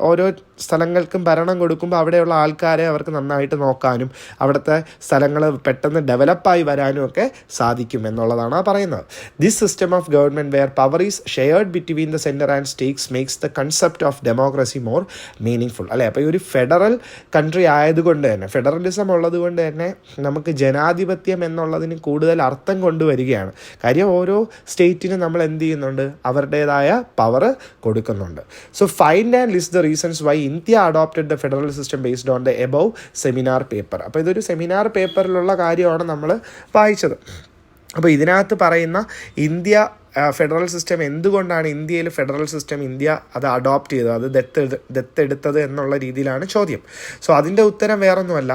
ഓരോ സ്ഥലങ്ങൾക്കും ഭരണം കൊടുക്കുമ്പോൾ അവിടെയുള്ള ആൾക്കാരെ അവർക്ക് നന്നായിട്ട് നോക്കാനും അവിടുത്തെ സ്ഥലങ്ങൾ പെട്ടെന്ന് ഡെവലപ്പായി വരാനും ഒക്കെ സാധിക്കും എന്നുള്ളതാണ് പറയുന്നത്. This system of government where power is shared between the centre and states makes the concept of democracy more meaningful, അല്ലേ? അപ്പോൾ ഈ ഒരു ഫെഡറൽ കൺട്രി ആയതുകൊണ്ട് തന്നെ, ഫെഡറലിസം ഉള്ളതുകൊണ്ട് തന്നെ നമുക്ക് ജനാധിപത്യം എന്നുള്ളതിന് കൂടുതൽ അർത്ഥം കൊണ്ടുവരികയാണ്. കാര്യം ഓരോ സ്റ്റേറ്റിനും നമ്മൾ എന്ത് ചെയ്യുന്നുണ്ട്, അവരുടേതായ പവർ കൊടുക്കുന്നുണ്ട്. So find and list the reasons Y India adopted the federal system based on the above seminar paper. അപ്പോൾ ഇതൊരു സെമിനാർ പേപ്പറിലുള്ള കാര്യമാണ് നമ്മൾ വായിച്ചത്. അപ്പോൾ ഇതിനകത്ത് പറയുന്ന ഇന്ത്യ ഫെഡറൽ സിസ്റ്റം, എന്തുകൊണ്ടാണ് ഇന്ത്യയിൽ ഫെഡറൽ സിസ്റ്റം ഇന്ത്യ അത് അഡോപ്റ്റ് ചെയ്തത്, അത് ദത്തെടുത്തത് എന്നുള്ള രീതിയിലാണ് ചോദ്യം. സോ അതിൻ്റെ ഉത്തരം വേറൊന്നുമല്ല,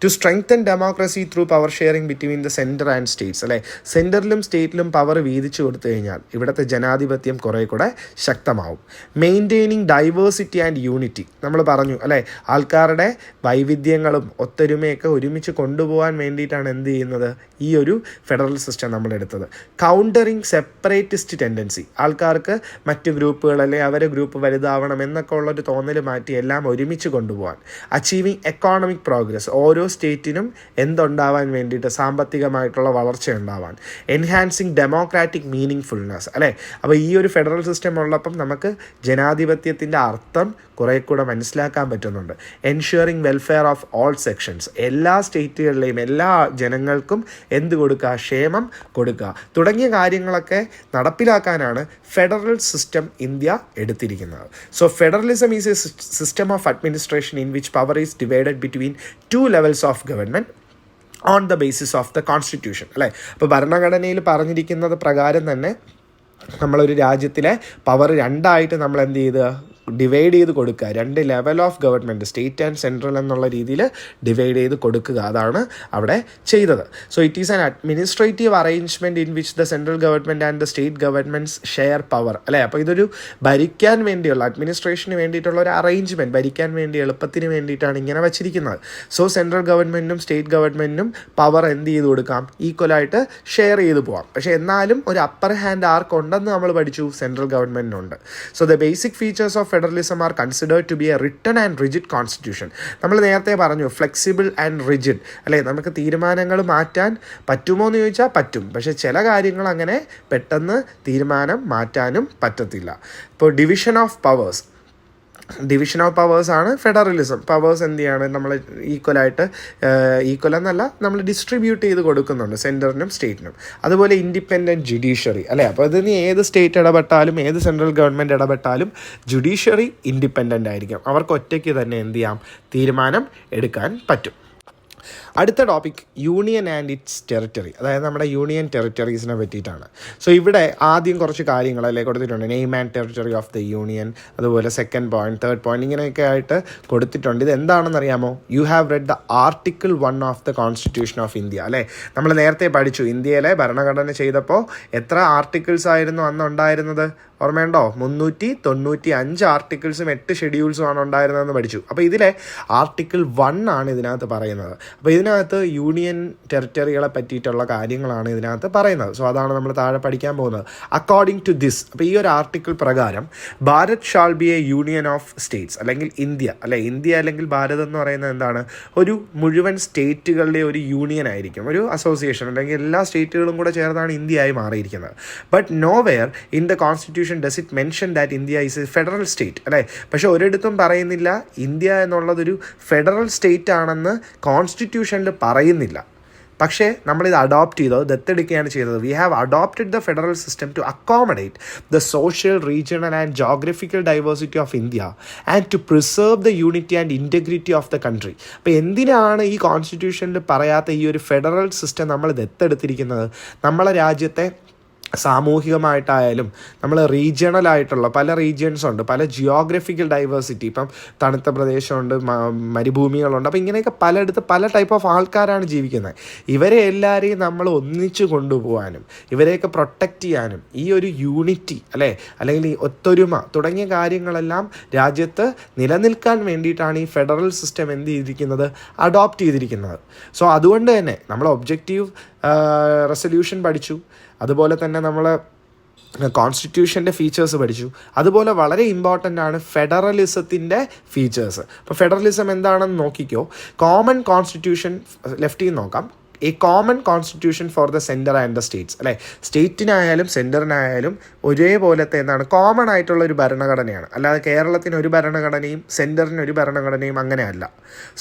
to strengthen democracy through power sharing between the centre and states, അല്ലേ? സെൻറ്ററിലും സ്റ്റേറ്റിലും പവർ വീതിച്ചു കൊടുത്തു കഴിഞ്ഞാൽ ഇവിടുത്തെ ജനാധിപത്യം കുറേ കൂടെ ശക്തമാവും. മെയിൻറ്റെയിനിങ് ഡൈവേഴ്സിറ്റി ആൻഡ് യൂണിറ്റി, നമ്മൾ പറഞ്ഞു, അല്ലേ? ആൾക്കാരുടെ വൈവിധ്യങ്ങളും ഒത്തൊരുമയൊക്കെ ഒരുമിച്ച് കൊണ്ടുപോകാൻ വേണ്ടിയിട്ടാണ് എന്ത് ചെയ്യുന്നത്, ഈ ഒരു ഫെഡറൽ സിസ്റ്റം നമ്മളെടുത്തത്. കൗണ്ടറിങ് സെപ്പറേറ്റിസ്റ്റ് ടെൻഡൻസി, ആൾക്കാർക്ക് മറ്റ് ഗ്രൂപ്പുകൾ അല്ലെങ്കിൽ അവരെ ഗ്രൂപ്പ് വലുതാവണം എന്നൊക്കെ ഉള്ളൊരു തോന്നൽ മാറ്റി എല്ലാം ഒരുമിച്ച് കൊണ്ടുപോകാൻ. അച്ചീവിങ് എക്കോണമിക് പ്രോഗ്രസ്, ഓരോ സ്റ്റേറ്റിനും എന്തുണ്ടാവാൻ വേണ്ടിയിട്ട്, സാമ്പത്തികമായിട്ടുള്ള വളർച്ച ഉണ്ടാവാൻ. എൻഹാൻസിങ് ഡെമോക്രാറ്റിക് മീനിങ് ഫുൾനെസ്, അല്ലേ? അപ്പോൾ ഈ ഒരു ഫെഡറൽ സിസ്റ്റം ഉള്ളപ്പം നമുക്ക് ജനാധിപത്യത്തിൻ്റെ അർത്ഥം കുറേ കൂടെ മനസ്സിലാക്കാൻ പറ്റുന്നുണ്ട്. Ensuring welfare of all sections, എല്ലാ സ്റ്റേറ്റുകളിലെയും എല്ലാ ജനങ്ങൾക്കും എന്ത് കൊടുക്കുക, ക്ഷേമം കൊടുക്കുക തുടങ്ങിയ കാര്യങ്ങളൊക്കെ നടപ്പിലാക്കാനാണ് ഫെഡറൽ സിസ്റ്റം ഇന്ത്യ എടുത്തിരിക്കുന്നത്. So federalism is A system of administration in which power is divided between 2 levels of government on the basis of the constitution, അല്ലേ? അപ്പോൾ ഭരണഘടനയിൽ പറഞ്ഞിരിക്കുന്നത് പ്രകാരം തന്നെ നമ്മളൊരു രാജ്യത്തിലെ പവർ രണ്ടായിട്ട് നമ്മൾ എന്ത് ചെയ്ത് ഡിവൈഡ് ചെയ്ത് കൊടുക്കുക, 2 level of government, state and central എന്നുള്ള രീതിയിൽ ഡിവൈഡ് ചെയ്ത് കൊടുക്കുക, അതാണ് അവിടെ ചെയ്തത്. So it is an administrative arrangement in which the central government and the state governments share power, അല്ലേ? അപ്പോൾ ഇതൊരു ഭരിക്കാൻ വേണ്ടിയുള്ള, അഡ്മിനിസ്ട്രേഷന് വേണ്ടിയിട്ടുള്ള ഒരു അറേഞ്ച്മെൻറ്റ്, ഭരിക്കാൻ വേണ്ടി എളുപ്പത്തിന് വേണ്ടിയിട്ടാണ് ഇങ്ങനെ വച്ചിരിക്കുന്നത്. സോ സെൻട്രൽ ഗവൺമെൻറ്റിനും സ്റ്റേറ്റ് ഗവൺമെൻറ്റിനും പവർ എന്ത് ചെയ്ത് കൊടുക്കാം, ഈക്വലായിട്ട് ഷെയർ ചെയ്ത് പോകാം. പക്ഷേ എന്നാലും ഒരു അപ്പർ ഹാൻഡ് ആർക്കുണ്ടെന്ന് നമ്മൾ പഠിച്ചു, സെൻട്രൽ ഗവൺമെൻറ്റിനുണ്ട്. So the basic features of federalism are considered to be a written and rigid constitution. നമ്മൾ നേരത്തെ പറഞ്ഞു ഫ്ലെക്സിബിൾ ആൻഡ് റിജിഡ്, അല്ലേ? നമുക്ക് തീരുമാനങ്ങൾ മാറ്റാൻ പറ്റുമോ എന്ന് ചോദിച്ചാൽ പറ്റും, പക്ഷേ ചില കാര്യങ്ങൾ അങ്ങനെ പെട്ടെന്ന് തീരുമാനം മാറ്റാനും പറ്റത്തില്ല. ഇപ്പോൾ ഡിവിഷൻ ഓഫ് പവേഴ്സ് ആണ് ഫെഡറലിസം. പവേഴ്സ് എന്ത് ചെയ്യാണ്, നമ്മൾ ഈക്വൽ എന്നല്ല, നമ്മൾ ഡിസ്ട്രിബ്യൂട്ട് ചെയ്ത് കൊടുക്കുന്നുണ്ട് സെൻറ്ററിനും സ്റ്റേറ്റിനും. അതുപോലെ ഇൻഡിപെൻഡൻറ്റ് ജുഡീഷ്യറി, അല്ലേ? അപ്പോൾ ഇതിന് ഏത് സ്റ്റേറ്റ് ഇടപെട്ടാലും ഏത് സെൻട്രൽ ഗവൺമെൻറ് ഇടപെട്ടാലും ജുഡീഷ്യറി ഇൻഡിപെൻഡൻ്റ് ആയിരിക്കും, അവർക്ക് ഒറ്റയ്ക്ക് തന്നെ എന്ത് ചെയ്യാം, തീരുമാനം എടുക്കാൻ പറ്റും. അടുത്ത topic union and it's territory, അതായത് നമ്മുടെ യൂണിയൻ ടെറിട്ടറീസിനെ പറ്റിയിട്ടാണ്. സോ ഇവിടെ ആദ്യം കുറച്ച് കാര്യങ്ങളല്ലേ കൊടുത്തിട്ടുണ്ട്, name and territory of the union, അതുപോലെ സെക്കൻഡ് പോയിന്റ്, തേർഡ് പോയിന്റ്, ഇങ്ങനെയൊക്കെ ആയിട്ട് കൊടുത്തിട്ടുണ്ട്. ഇത് എന്താണെന്ന് അറിയാമോ? You have red the article 1 of the constitution of India, അല്ലേ? നമ്മൾ നേരത്തെ പഠിച്ചു, ഇന്ത്യയിലെ ഭരണഘടന ചെയ്തപ്പോൾ എത്ര ആർട്ടിക്കിൾസ് ആയിരുന്നു അന്ന് ഉണ്ടായിരുന്നത്? ഓർമ്മയുണ്ടോ? 395 ആർട്ടിക്കിൾസും 8 ഷെഡ്യൂൾസുമാണ് ഉണ്ടായിരുന്നതെന്ന് പഠിച്ചു. അപ്പോൾ ഇതിലെ ആർട്ടിക്കിൾ 1 ആണ് ഇതിനകത്ത് പറയുന്നത്. അപ്പോൾ ഇതിനകത്ത് യൂണിയൻ ടെറിട്ടറികളെ പറ്റിയിട്ടുള്ള കാര്യങ്ങളാണ് ഇതിനകത്ത് പറയുന്നത്. സോ അതാണ് നമ്മൾ താഴെ പഠിക്കാൻ പോകുന്നത്. അക്കോർഡിംഗ് ടു ദിസ്, അപ്പോൾ ഈ ഒരു ആർട്ടിക്കിൾ പ്രകാരം Bharat shall be a union of States, അല്ലെങ്കിൽ ഇന്ത്യ അല്ലെങ്കിൽ ഭാരതം എന്ന് പറയുന്നത് എന്താണ്? ഒരു മുഴുവൻ സ്റ്റേറ്റുകളുടെ ഒരു യൂണിയൻ ആയിരിക്കും, ഒരു അസോസിയേഷൻ, അല്ലെങ്കിൽ എല്ലാ സ്റ്റേറ്റുകളും കൂടെ ചേർന്നാണ് ഇന്ത്യയായി മാറിയിരിക്കുന്നത്. But nowhere in the constitution does it mention that India is a federal state, അല്ലേ? പക്ഷെ ഒരിടത്തും പറയുന്നില്ല ഇന്ത്യ എന്നുള്ളതൊരു ഫെഡറൽ സ്റ്റേറ്റ് ആണെന്ന് കോൺസ്റ്റിറ്റ്യൂഷനിൽ പറയുന്നില്ല. പക്ഷേ നമ്മളിത് അഡോപ്റ്റ് ചെയ്തോ, ദത്തെടുക്കുകയാണ് ചെയ്തത്. We have adopted the federal system to accommodate the social, regional and geographical diversity of India and to preserve the unity and integrity of the country. അപ്പോൾ എന്തിനാണ് ഈ കോൺസ്റ്റിറ്റ്യൂഷനിൽ പറയാത്ത ഈ ഒരു ഫെഡറൽ സിസ്റ്റം നമ്മൾ ദത്തെടുത്തിരിക്കുന്നത്? നമ്മളെ രാജ്യത്തെ സാമൂഹികമായിട്ടായാലും നമ്മൾ റീജിയണലായിട്ടുള്ള പല റീജിയൻസ് ഉണ്ട്, പല ജിയോഗ്രഫിക്കൽ ഡൈവേഴ്സിറ്റി, ഇപ്പം തണുത്ത പ്രദേശമുണ്ട്, മരുഭൂമികളുണ്ട്. അപ്പോൾ ഇങ്ങനെയൊക്കെ പലയിടത്ത് പല ടൈപ്പ് ഓഫ് ആൾക്കാരാണ് ജീവിക്കുന്നത്. ഇവരെ എല്ലാവരെയും നമ്മൾ ഒന്നിച്ചു കൊണ്ടുപോകാനും ഇവരെയൊക്കെ പ്രൊട്ടക്റ്റ് ചെയ്യാനും ഈ ഒരു യൂണിറ്റി, അല്ലെങ്കിൽ ഈ ഒത്തൊരുമ തുടങ്ങിയ കാര്യങ്ങളെല്ലാം രാജ്യത്ത് നിലനിൽക്കാൻ വേണ്ടിയിട്ടാണ് ഈ ഫെഡറൽ സിസ്റ്റം എന്ത് ചെയ്തിരിക്കുന്നത്? അഡോപ്റ്റ് ചെയ്തിരിക്കുന്നത്. സോ അതുകൊണ്ട് തന്നെ നമ്മൾ ഒബ്ജക്റ്റീവ് റെസൊല്യൂഷൻ പഠിച്ചു, അതുപോലെ തന്നെ നമ്മൾ കോൺസ്റ്റിറ്റ്യൂഷൻ്റെ ഫീച്ചേഴ്സ് പഠിച്ചു. അതുപോലെ വളരെ ഇമ്പോർട്ടൻ്റ് ആണ് ഫെഡറലിസത്തിൻ്റെ ഫീച്ചേഴ്സ്. അപ്പോൾ ഫെഡറലിസം എന്താണെന്ന് നോക്കിക്കോ. കോമൺ കോൺസ്റ്റിറ്റ്യൂഷൻ ലെഫ്റ്റിൽ നോക്കാം. A common constitution for the centre and the states, സ്റ്റേറ്റിനായാലും സെൻറ്ററിനായാലും ഒരേപോലത്തെ എന്താണ് കോമൺ ആയിട്ടുള്ള ഒരു ഭരണഘടനയാണ്. അല്ലാതെ കേരളത്തിന് ഒരു ഭരണഘടനയും സെൻറ്ററിന് ഒരു ഭരണഘടനയും അങ്ങനെയല്ല.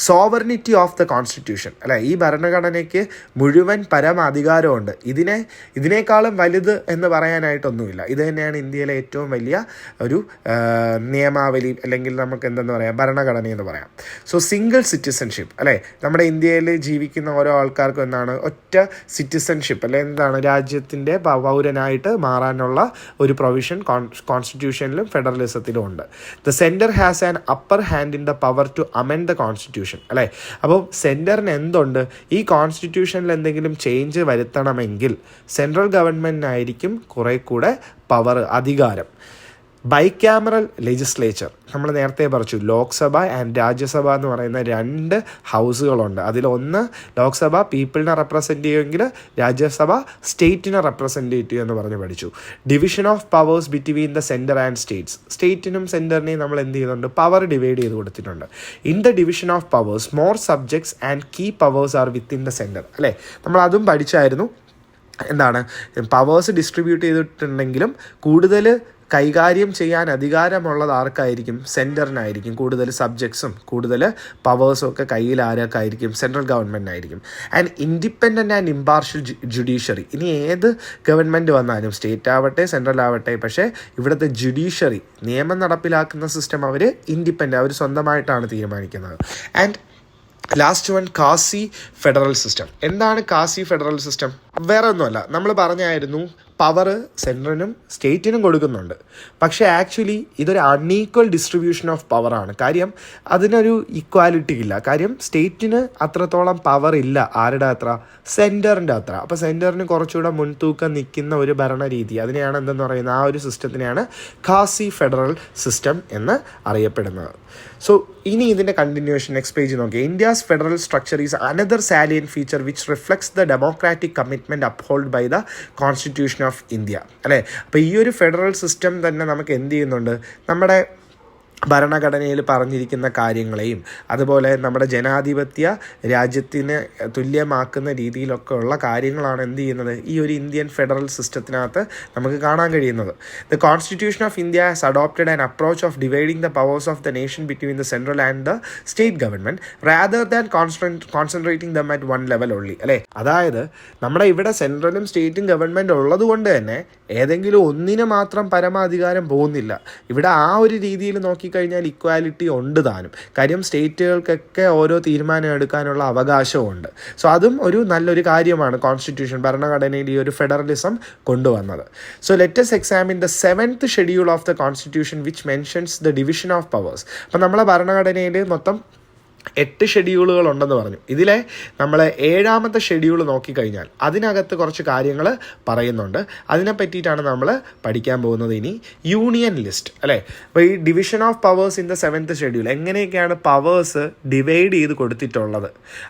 സോവറിനിറ്റി ഓഫ് ദ കോൺസ്റ്റിറ്റ്യൂഷൻ, ഈ ഭരണഘടനയ്ക്ക് മുഴുവൻ പരമാധികാരമുണ്ട്. ഇതിനേക്കാളും വലുത് എന്ന് പറയാനായിട്ടൊന്നുമില്ല. ഇത് തന്നെയാണ് ഇന്ത്യയിലെ ഏറ്റവും വലിയ ഒരു നിയമാവലി, അല്ലെങ്കിൽ നമുക്ക് എന്തെന്ന് പറയാം, ഭരണഘടന എന്ന് പറയാം. സോ സിംഗിൾ സിറ്റിസൺഷിപ്പ്, നമ്മുടെ ഇന്ത്യയിൽ ജീവിക്കുന്ന ഓരോ ആൾക്കാർക്കും എന്താണ് ഒറ്റ സിറ്റിസൺഷിപ്പ്, എന്താണ് രാജ്യത്തിൻ്റെ പൗരനായിട്ട് മാറാനുള്ള ഒരു പ്രൊവിഷൻ കോൺസ്റ്റിറ്റ്യൂഷനിലും ഫെഡറലിസത്തിലും ഉണ്ട്. The centre has an upper hand in the power to amend the constitution, അപ്പോൾ സെൻറ്ററിന് എന്തുണ്ട്? ഈ കോൺസ്റ്റിറ്റ്യൂഷനിൽ എന്തെങ്കിലും ചേഞ്ച് വരുത്തണമെങ്കിൽ സെൻട്രൽ ഗവൺമെൻറ്റിനായിരിക്കും കുറേ കൂടെ പവർ, അധികാരം. ബൈക്യാമറൽ ലെജിസ്ലേച്ചർ, നമ്മൾ നേരത്തെ പറഞ്ഞു ലോക്സഭ ആൻഡ് രാജ്യസഭ എന്ന് പറയുന്ന 2 ഹൗസുകളുണ്ട്. അതിലൊന്ന് ലോക്സഭ പീപ്പിളിനെ റെപ്രസെൻറ്റ് ചെയ്യുമെങ്കിൽ രാജ്യസഭ സ്റ്റേറ്റിനെ റെപ്രസെൻറ്റ് എന്ന് പറഞ്ഞ് പഠിച്ചു. Division of powers between the centre and states, സ്റ്റേറ്റിനും സെൻറ്ററിനെയും നമ്മൾ എന്ത് ചെയ്യുന്നുണ്ട്? പവർ ഡിവൈഡ് ചെയ്ത് കൊടുത്തിട്ടുണ്ട്. In the division of powers more subjects and key powers are within the centre, നമ്മൾ അതും പഠിച്ചായിരുന്നു. എന്താണ് പവേഴ്സ് ഡിസ്ട്രിബ്യൂട്ട് ചെയ്തിട്ടുണ്ടെങ്കിലും കൂടുതൽ കൈകാര്യം ചെയ്യാൻ അധികാരമുള്ളത് ആർക്കായിരിക്കും? സെൻറ്ററിനായിരിക്കും. കൂടുതൽ സബ്ജക്ട്സും കൂടുതൽ പവേഴ്സും ഒക്കെ കയ്യിൽ ആർക്കായിരിക്കും? സെൻട്രൽ ഗവൺമെൻറ്റിനായിരിക്കും. And independent and impartial judiciary, ഇനി ഏത് ഗവൺമെൻറ് വന്നാലും സ്റ്റേറ്റ് ആവട്ടെ സെൻട്രൽ ആവട്ടെ, പക്ഷേ ഇവിടുത്തെ ജുഡീഷ്യറി നിയമം നടപ്പിലാക്കുന്ന സിസ്റ്റം അവർ ഇൻഡിപെൻഡൻ്റ്, അവർ സ്വന്തമായിട്ടാണ് തീരുമാനിക്കുന്നത്. And last one, quasi federal system. എന്താണ് കാസി ഫെഡറൽ സിസ്റ്റം? വേറെ ഒന്നുമല്ല, നമ്മൾ പറഞ്ഞായിരുന്നു പവർ സെൻട്രലിനും സ്റ്റേറ്റിനും കൊടുക്കുന്നുണ്ട്. പക്ഷേ ആക്ച്വലി ഇതൊരു അൺഈക്വൽ ഡിസ്ട്രിബ്യൂഷൻ ഓഫ് പവറാണ്. കാര്യം അതിനൊരു ഈക്വാലിറ്റി ഇല്ല. കാര്യം സ്റ്റേറ്റിന് അത്രത്തോളം പവർ ഇല്ല. ആരുടെ അത്ര? സെൻറ്ററിൻ്റെ അത്ര. അപ്പോൾ സെൻറ്ററിന് കുറച്ചുകൂടെ മുൻതൂക്കം നിൽക്കുന്ന ഒരു ഭരണരീതി, അതിനെയാണ് എന്തെന്ന് പറയുന്നത്, ആ ഒരു സിസ്റ്റത്തിനെയാണ് കാസി ഫെഡറൽ സിസ്റ്റം എന്ന് അറിയപ്പെടുന്നത്. സോ ഇനി ഇതിൻ്റെ കണ്ടിന്യൂഷൻ നെക്സ്റ്റ് പേജ് നോക്കിയാൽ, India's federal structure is another salient feature which reflects the democratic commitment uphold by the constitution of India, അപ്പോൾ ഈ ഒരു ഫെഡറൽ സിസ്റ്റം തന്നെ നമുക്ക് എന്ത് ചെയ്യുന്നുണ്ട്? നമ്മുടെ ഭരണഘടനയിൽ പറഞ്ഞിരിക്കുന്ന കാര്യങ്ങളെയും അതുപോലെ നമ്മുടെ ജനാധിപത്യ രാജ്യത്തിന് തുല്യമാക്കുന്ന രീതിയിലൊക്കെ ഉള്ള കാര്യങ്ങളാണ് എന്ത് ചെയ്യുന്നത്? ഈ ഒരു ഇന്ത്യൻ ഫെഡറൽ സിസ്റ്റത്തിനകത്ത് നമുക്ക് കാണാൻ കഴിയുന്നത്. The constitution of India has adopted an approach of dividing the powers of the nation between the central and the state government rather than concentrating dum at one level only, അതായത് നമ്മുടെ ഇവിടെ സെൻട്രലും സ്റ്റേറ്റും government ഉള്ളത് കൊണ്ട് തന്നെ ഏതെങ്കിലും ഒന്നിന് മാത്രം പരമാധികാരം പോകുന്നില്ല. ഇവിടെ ആ ഒരു രീതിയിൽ നോക്കിക്കഴിഞ്ഞാൽ ഇക്വാലിറ്റി ഉണ്ട് താനും. കാര്യം സ്റ്റേറ്റുകൾക്കൊക്കെ ഓരോ തീരുമാനം എടുക്കാനുള്ള അവകാശമുണ്ട്. സോ അതും ഒരു നല്ലൊരു കാര്യമാണ് കോൺസ്റ്റിറ്റ്യൂഷൻ, ഭരണഘടനയിൽ ഈ ഒരു ഫെഡറലിസം കൊണ്ടുവന്നത്. So let us examine the 7th schedule of the constitution which mentions the division of powers. അപ്പം നമ്മളെ ഭരണഘടനയിൽ മൊത്തം 8 ഷെഡ്യൂളുകൾ ഉണ്ടെന്ന് പറഞ്ഞു. ഇതിലെ നമ്മൾ 7ാമത്തെ ഷെഡ്യൂൾ നോക്കിക്കഴിഞ്ഞാൽ അതിനകത്ത് കുറച്ച് കാര്യങ്ങൾ പറയുന്നുണ്ട്. അതിനെ പറ്റിയിട്ടാണ് നമ്മൾ പഠിക്കാൻ പോകുന്നത് ഇനി. യൂണിയൻ ലിസ്റ്റ് അല്ലേ. അപ്പോൾ ഈ division of powers in the 7th schedule എങ്ങനെയൊക്കെയാണ് പവേഴ്സ് ഡിവൈഡ് ചെയ്ത് കൊടുത്തിട്ടുള്ളത്.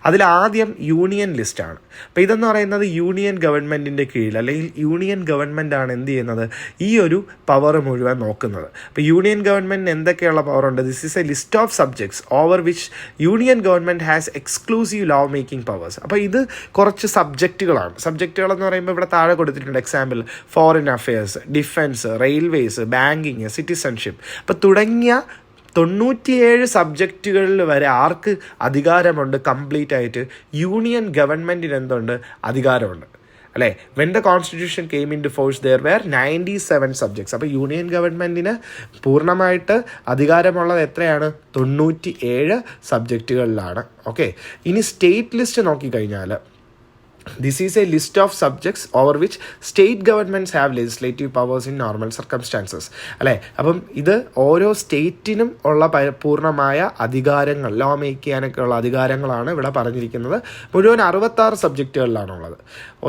അതിലാദ്യം യൂണിയൻ ലിസ്റ്റാണ്. അപ്പോൾ ഇതെന്ന് പറയുന്നത് യൂണിയൻ ഗവൺമെൻറ്റിൻ്റെ കീഴിൽ അല്ലെങ്കിൽ യൂണിയൻ ഗവൺമെൻറ്റാണ് എന്ത് ചെയ്യുന്നത്, ഈ ഒരു പവർ മുഴുവൻ നോക്കുന്നത്. അപ്പോൾ യൂണിയൻ ഗവൺമെൻറ്റിന് എന്തൊക്കെയുള്ള പവറുണ്ട്? This is a list of subjects over which union government has exclusive law making powers. അപ്പോൾ ഇത് കുറച്ച് സബ്ജക്റ്റുകളാണ്. സബ്ജക്റ്റുകളെന്ന് പറയുമ്പോൾ ഇവിടെ താഴെ കൊടുത്തിട്ടുണ്ട്. Example foreign affairs, defence, railways, banking, citizenship. അപ്പോൾ തുടങ്ങിയ 97 സബ്ജക്റ്റുകളിൽ വരെ ആർക്ക് അധികാരമുണ്ട്? കംപ്ലീറ്റ് ആയിട്ട് യൂണിയൻ ഗവൺമെൻറ്റിന് എന്തുണ്ട്? അധികാരമുണ്ട് അല്ലേ. When the constitution came into force there were 97 subjects. അപ്പോൾ യൂണിയൻ ഗവൺമെൻറ്റിന് പൂർണ്ണമായിട്ട് അധികാരമുള്ളത് എത്രയാണ്? 97 സബ്ജക്റ്റുകളിലാണ്. ഓക്കെ. ഇനി സ്റ്റേറ്റ് ലിസ്റ്റ് നോക്കിക്കഴിഞ്ഞാൽ this is a list of subjects over which state governments have legislative powers in normal circumstances അല്ലേ. അപ്പം ഇത് ഓരോ സ്റ്റേറ്റിനും ഉള്ള പൂർണ്ണമായ അധികാരങ്ങൾ, ലോ മേക്ക് ചെയ്യാനൊക്കെ ഉള്ള അധികാരങ്ങളാണ് ഇവിടെ പറഞ്ഞിരിക്കുന്നത്. മുഴുവൻ 66 സബ്ജക്റ്റുകളിലാണുള്ളത്.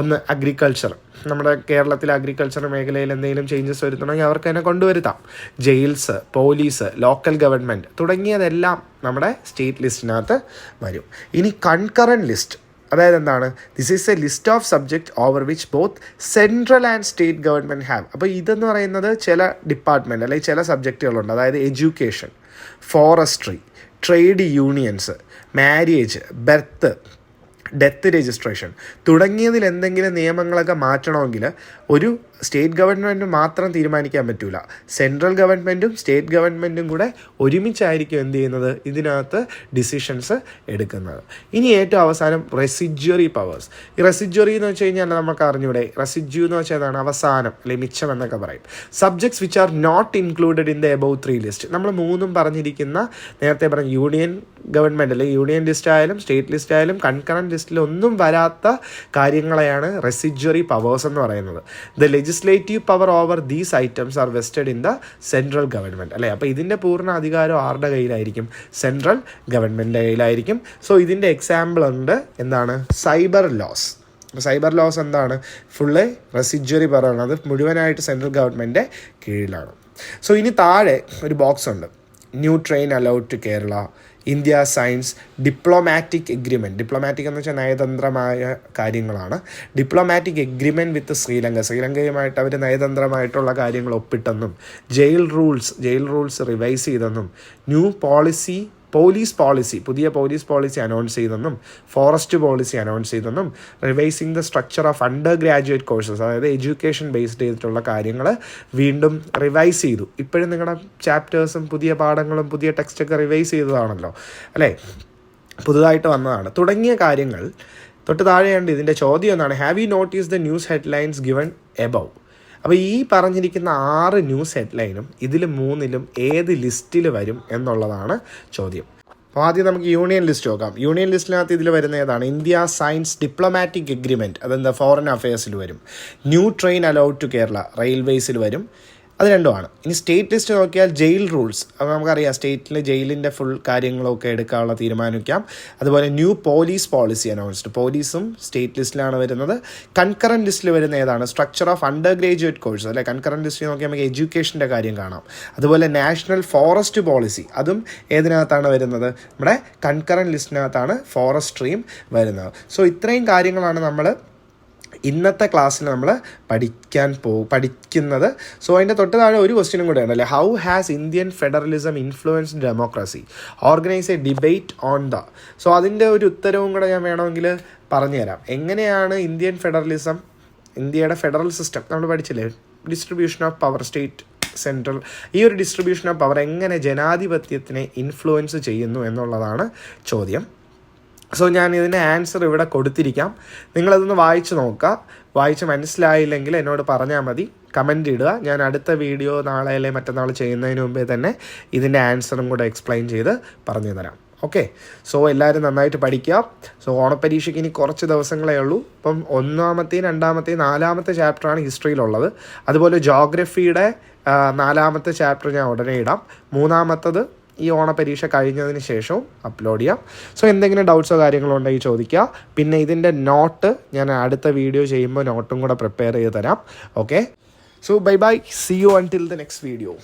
ഒന്ന് അഗ്രികൾച്ചർ. നമ്മുടെ കേരളത്തിലെ അഗ്രികൾച്ചർ മേഖലയിൽ എന്തെങ്കിലും ചേഞ്ചസ് വരുത്തണമെങ്കിൽ അവർക്ക് തന്നെ കൊണ്ടുവരുത്താം. ജയിൽസ്, പോലീസ്, ലോക്കൽ ഗവൺമെൻറ് തുടങ്ങിയതെല്ലാം നമ്മുടെ സ്റ്റേറ്റ് ലിസ്റ്റിനകത്ത് വരും. ഇനി കൺകറൻറ്റ് ലിസ്റ്റ്, അതായത് എന്താണ്? This is a list of subject over which both central and state government have. അപ്പോൾ ഇതെന്ന് പറയുന്നത് ചില ഡിപ്പാർട്ട്മെൻറ്റ് അല്ലെങ്കിൽ ചില സബ്ജക്റ്റുകളുണ്ട്. അതായത് education, forestry, trade unions, marriage, birth, death registration തുടങ്ങിയതിൽ എന്തെങ്കിലും നിയമങ്ങളൊക്കെ മാറ്റണമെങ്കിൽ ഒരു സ്റ്റേറ്റ് ഗവൺമെൻറ് മാത്രം തീരുമാനിക്കാൻ പറ്റില്ല. സെൻട്രൽ ഗവൺമെൻറ്റും സ്റ്റേറ്റ് ഗവൺമെൻറ്റും കൂടെ ഒരുമിച്ചായിരിക്കും എന്ത് ചെയ്യുന്നത്, ഇതിനകത്ത് ഡിസിഷൻസ് എടുക്കുന്നത്. ഇനി ഏറ്റവും അവസാനം റെസിജ്വറി പവേഴ്സ്. ഈ റെസിജ്വറി എന്ന് വെച്ച് കഴിഞ്ഞാൽ നമുക്ക് അറിഞ്ഞൂടെ, റെസിജ്യൂ എന്ന് വെച്ചാൽ എന്താണ്? അവസാനം അല്ലെങ്കിൽ മിച്ചം എന്നൊക്കെ പറയും. Subjects which are not included in the above 3 list. നമ്മൾ മൂന്നും പറഞ്ഞിരിക്കുന്ന നേരത്തെ പറഞ്ഞ യൂണിയൻ ഗവൺമെൻറ് അല്ലെങ്കിൽ യൂണിയൻ ലിസ്റ്റ് ആയാലും സ്റ്റേറ്റ് ലിസ്റ്റ് ആയാലും കൺകറൻറ്റ് ലിസ്റ്റിലൊന്നും വരാത്ത കാര്യങ്ങളെയാണ് റെസിജ്വറി പവേഴ്സ് എന്ന് പറയുന്നത്. The legislative power over these items are vested in the central government അല്ലേ. അപ്പോൾ ഇതിൻ്റെ പൂർണ്ണ അധികാരം ആരുടെ കയ്യിലായിരിക്കും? സെൻട്രൽ ഗവൺമെൻറ്റിൻ്റെ കയ്യിലായിരിക്കും. സോ ഇതിൻ്റെ എക്സാമ്പിൾ ഉണ്ട്. എന്താണ്? Cyber laws. സൈബർ ലോസ് എന്താണ്? ഫുള്ള് റെസിജ്വറി പറയുന്നത് മുഴുവനായിട്ട് സെൻട്രൽ ഗവൺമെൻറ്റിൻ്റെ കീഴിലാണ്. സോ ഇനി താഴെ ഒരു ബോക്സ് ഉണ്ട്. New train allowed to Kerala, India science diplomatic agreement. Diplomatic എന്ന് വെച്ചാൽ നയതന്ത്രമായ കാര്യങ്ങളാണ്. ഡിപ്ലോമാറ്റിക് എഗ്രിമെൻറ്റ് വിത്ത് ശ്രീലങ്കയുമായിട്ട് അവർ നയതന്ത്രമായിട്ടുള്ള കാര്യങ്ങൾ ഒപ്പിട്ടെന്നും, ജയിൽ റൂൾസ് റിവൈസ് ചെയ്തെന്നും, ന്യൂ പോലീസ് പോളിസി പുതിയ പോലീസ് പോളിസി അനൗൺസ് ചെയ്തെന്നും, ഫോറസ്റ്റ് പോളിസി അനൗൺസ് ചെയ്തെന്നും, revising the structure of under graduate courses, അതായത് എഡ്യൂക്കേഷൻ ബേസ്ഡ് ചെയ്തിട്ടുള്ള കാര്യങ്ങൾ വീണ്ടും റിവൈസ് ചെയ്തു. ഇപ്പോഴും നിങ്ങളുടെ ചാപ്റ്റേഴ്സും പുതിയ പാഠങ്ങളും പുതിയ ടെക്സ്റ്റൊക്കെ റിവൈസ് ചെയ്തതാണല്ലോ അല്ലേ, പുതുതായിട്ട് വന്നതാണ്. തുടങ്ങിയ കാര്യങ്ങൾ തൊട്ട് താഴെയുണ്ട്. ഇതിൻ്റെ ചോദ്യം എന്നാണ്, have you notice the news headlines given above. അപ്പോൾ ഈ പറഞ്ഞിരിക്കുന്ന 6 ന്യൂസ് ഹെഡ്ലൈനും ഇതിൽ 3ലും ഏത് ലിസ്റ്റിൽ വരും എന്നുള്ളതാണ് ചോദ്യം. അപ്പോൾ ആദ്യം നമുക്ക് യൂണിയൻ ലിസ്റ്റ് നോക്കാം. യൂണിയൻ ലിസ്റ്റിനകത്ത് ഇതിൽ വരുന്ന ഏതാണ്? ഇന്ത്യ സയൻസ് ഡിപ്ലോമാറ്റിക് എഗ്രിമെൻറ്റ്, അതെന്താ ഫോറിൻ അഫെയർസിൽ വരും. New train allowed to Kerala റെയിൽവേസിൽ വരും. അത് രണ്ടുമാണ്. ഇനി സ്റ്റേറ്റ് ലിസ്റ്റ് നോക്കിയാൽ ജയിൽ റൂൾസ്, അപ്പോൾ നമുക്കറിയാം സ്റ്റേറ്റിൽ ജയിലിൻ്റെ ഫുൾ കാര്യങ്ങളൊക്കെ എടുക്കാനുള്ള തീരുമാനിക്കാം. അതുപോലെ ന്യൂ പോലീസ് പോളിസി അനൗൺസ്ഡ്, പോലീസും സ്റ്റേറ്റ് ലിസ്റ്റിലാണ് വരുന്നത്. കൺകറൻറ്റ് ലിസ്റ്റിൽ വരുന്ന ഏതാണ്? Structure of undergraduate course അല്ലെ. കൺകറൻറ്റ് ലിസ്റ്റിൽ നോക്കിയാൽ നമുക്ക് എഡ്യൂക്കേഷൻ്റെ കാര്യം കാണാം. അതുപോലെ നാഷണൽ ഫോറസ്റ്റ് പോളിസി, അതും ഏതിനകത്താണ് വരുന്നത്? നമ്മുടെ കൺകറൻറ്റ് ലിസ്റ്റിനകത്താണ് ഫോറസ്ട്രിയും വരുന്നത്. സോ ഇത്രയും കാര്യങ്ങളാണ് നമ്മൾ ഇന്നത്തെ ക്ലാസ്സിൽ നമ്മൾ പഠിക്കുന്നത്. സോ അതിൻ്റെ തൊട്ട് താഴെ ഒരു ക്വസ്റ്റ്യനും കൂടെ ഉണ്ടല്ലേ, how has Indian federalism influenced democracy, organise A debate on the. So അതിൻ്റെ ഒരു ഉത്തരവും കൂടെ ഞാൻ വേണമെങ്കിൽ പറഞ്ഞുതരാം. എങ്ങനെയാണ് ഇന്ത്യൻ ഫെഡറലിസം, ഇന്ത്യയുടെ ഫെഡറൽ സിസ്റ്റം നമ്മൾ പഠിച്ചില്ലേ, distribution of power, state central, ഈ ഒരു ഡിസ്ട്രിബ്യൂഷൻ ഓഫ് പവർ എങ്ങനെ ജനാധിപത്യത്തിനെ ഇൻഫ്ലുവൻസ് ചെയ്യുന്നു എന്നുള്ളതാണ് ചോദ്യം. സോ ഞാൻ ഇതിൻ്റെ ആൻസർ ഇവിടെ കൊടുത്തിരിക്കാം. നിങ്ങളതൊന്ന് വായിച്ച് നോക്കുക. വായിച്ച് മനസ്സിലായില്ലെങ്കിൽ എന്നോട് പറഞ്ഞാൽ മതി, കമൻ്റ് ഇടുക. ഞാൻ അടുത്ത വീഡിയോ നാളെ അല്ലെങ്കിൽ മറ്റന്നാൾ ചെയ്യുന്നതിന് മുമ്പേ തന്നെ ഇതിൻ്റെ ആൻസറും കൂടെ എക്സ്പ്ലെയിൻ ചെയ്ത് പറഞ്ഞു തരാം. ഓക്കെ. സോ എല്ലാവരും നന്നായിട്ട് പഠിക്കുക. സോ ഓണപ്പരീക്ഷയ്ക്ക് ഇനി കുറച്ച് ദിവസങ്ങളേ ഉള്ളൂ. ഇപ്പം 1ാമത്തെയും 2ാമത്തെയും 4ാമത്തെ ചാപ്റ്ററാണ് ഹിസ്റ്ററിയിലുള്ളത്. അതുപോലെ ജോഗ്രഫിയുടെ 4ാമത്തെ ചാപ്റ്റർ ഞാൻ ഉടനെ ഇടാം. 3ാമത്തത് ഈ ഓണപരീക്ഷ കഴിഞ്ഞതിന് ശേഷവും അപ്ലോഡ് ചെയ്യാം. സോ എന്തെങ്കിലും ഡൗട്ട്സോ കാര്യങ്ങളോ ഉണ്ടെങ്കിൽ ചോദിക്കുക. പിന്നെ ഇതിൻ്റെ നോട്ട് ഞാൻ അടുത്ത വീഡിയോ ചെയ്യുമ്പോൾ നോട്ടും കൂടെ പ്രിപ്പയർ ചെയ്ത് തരാം. Okay, so bye bye, see you until the next video.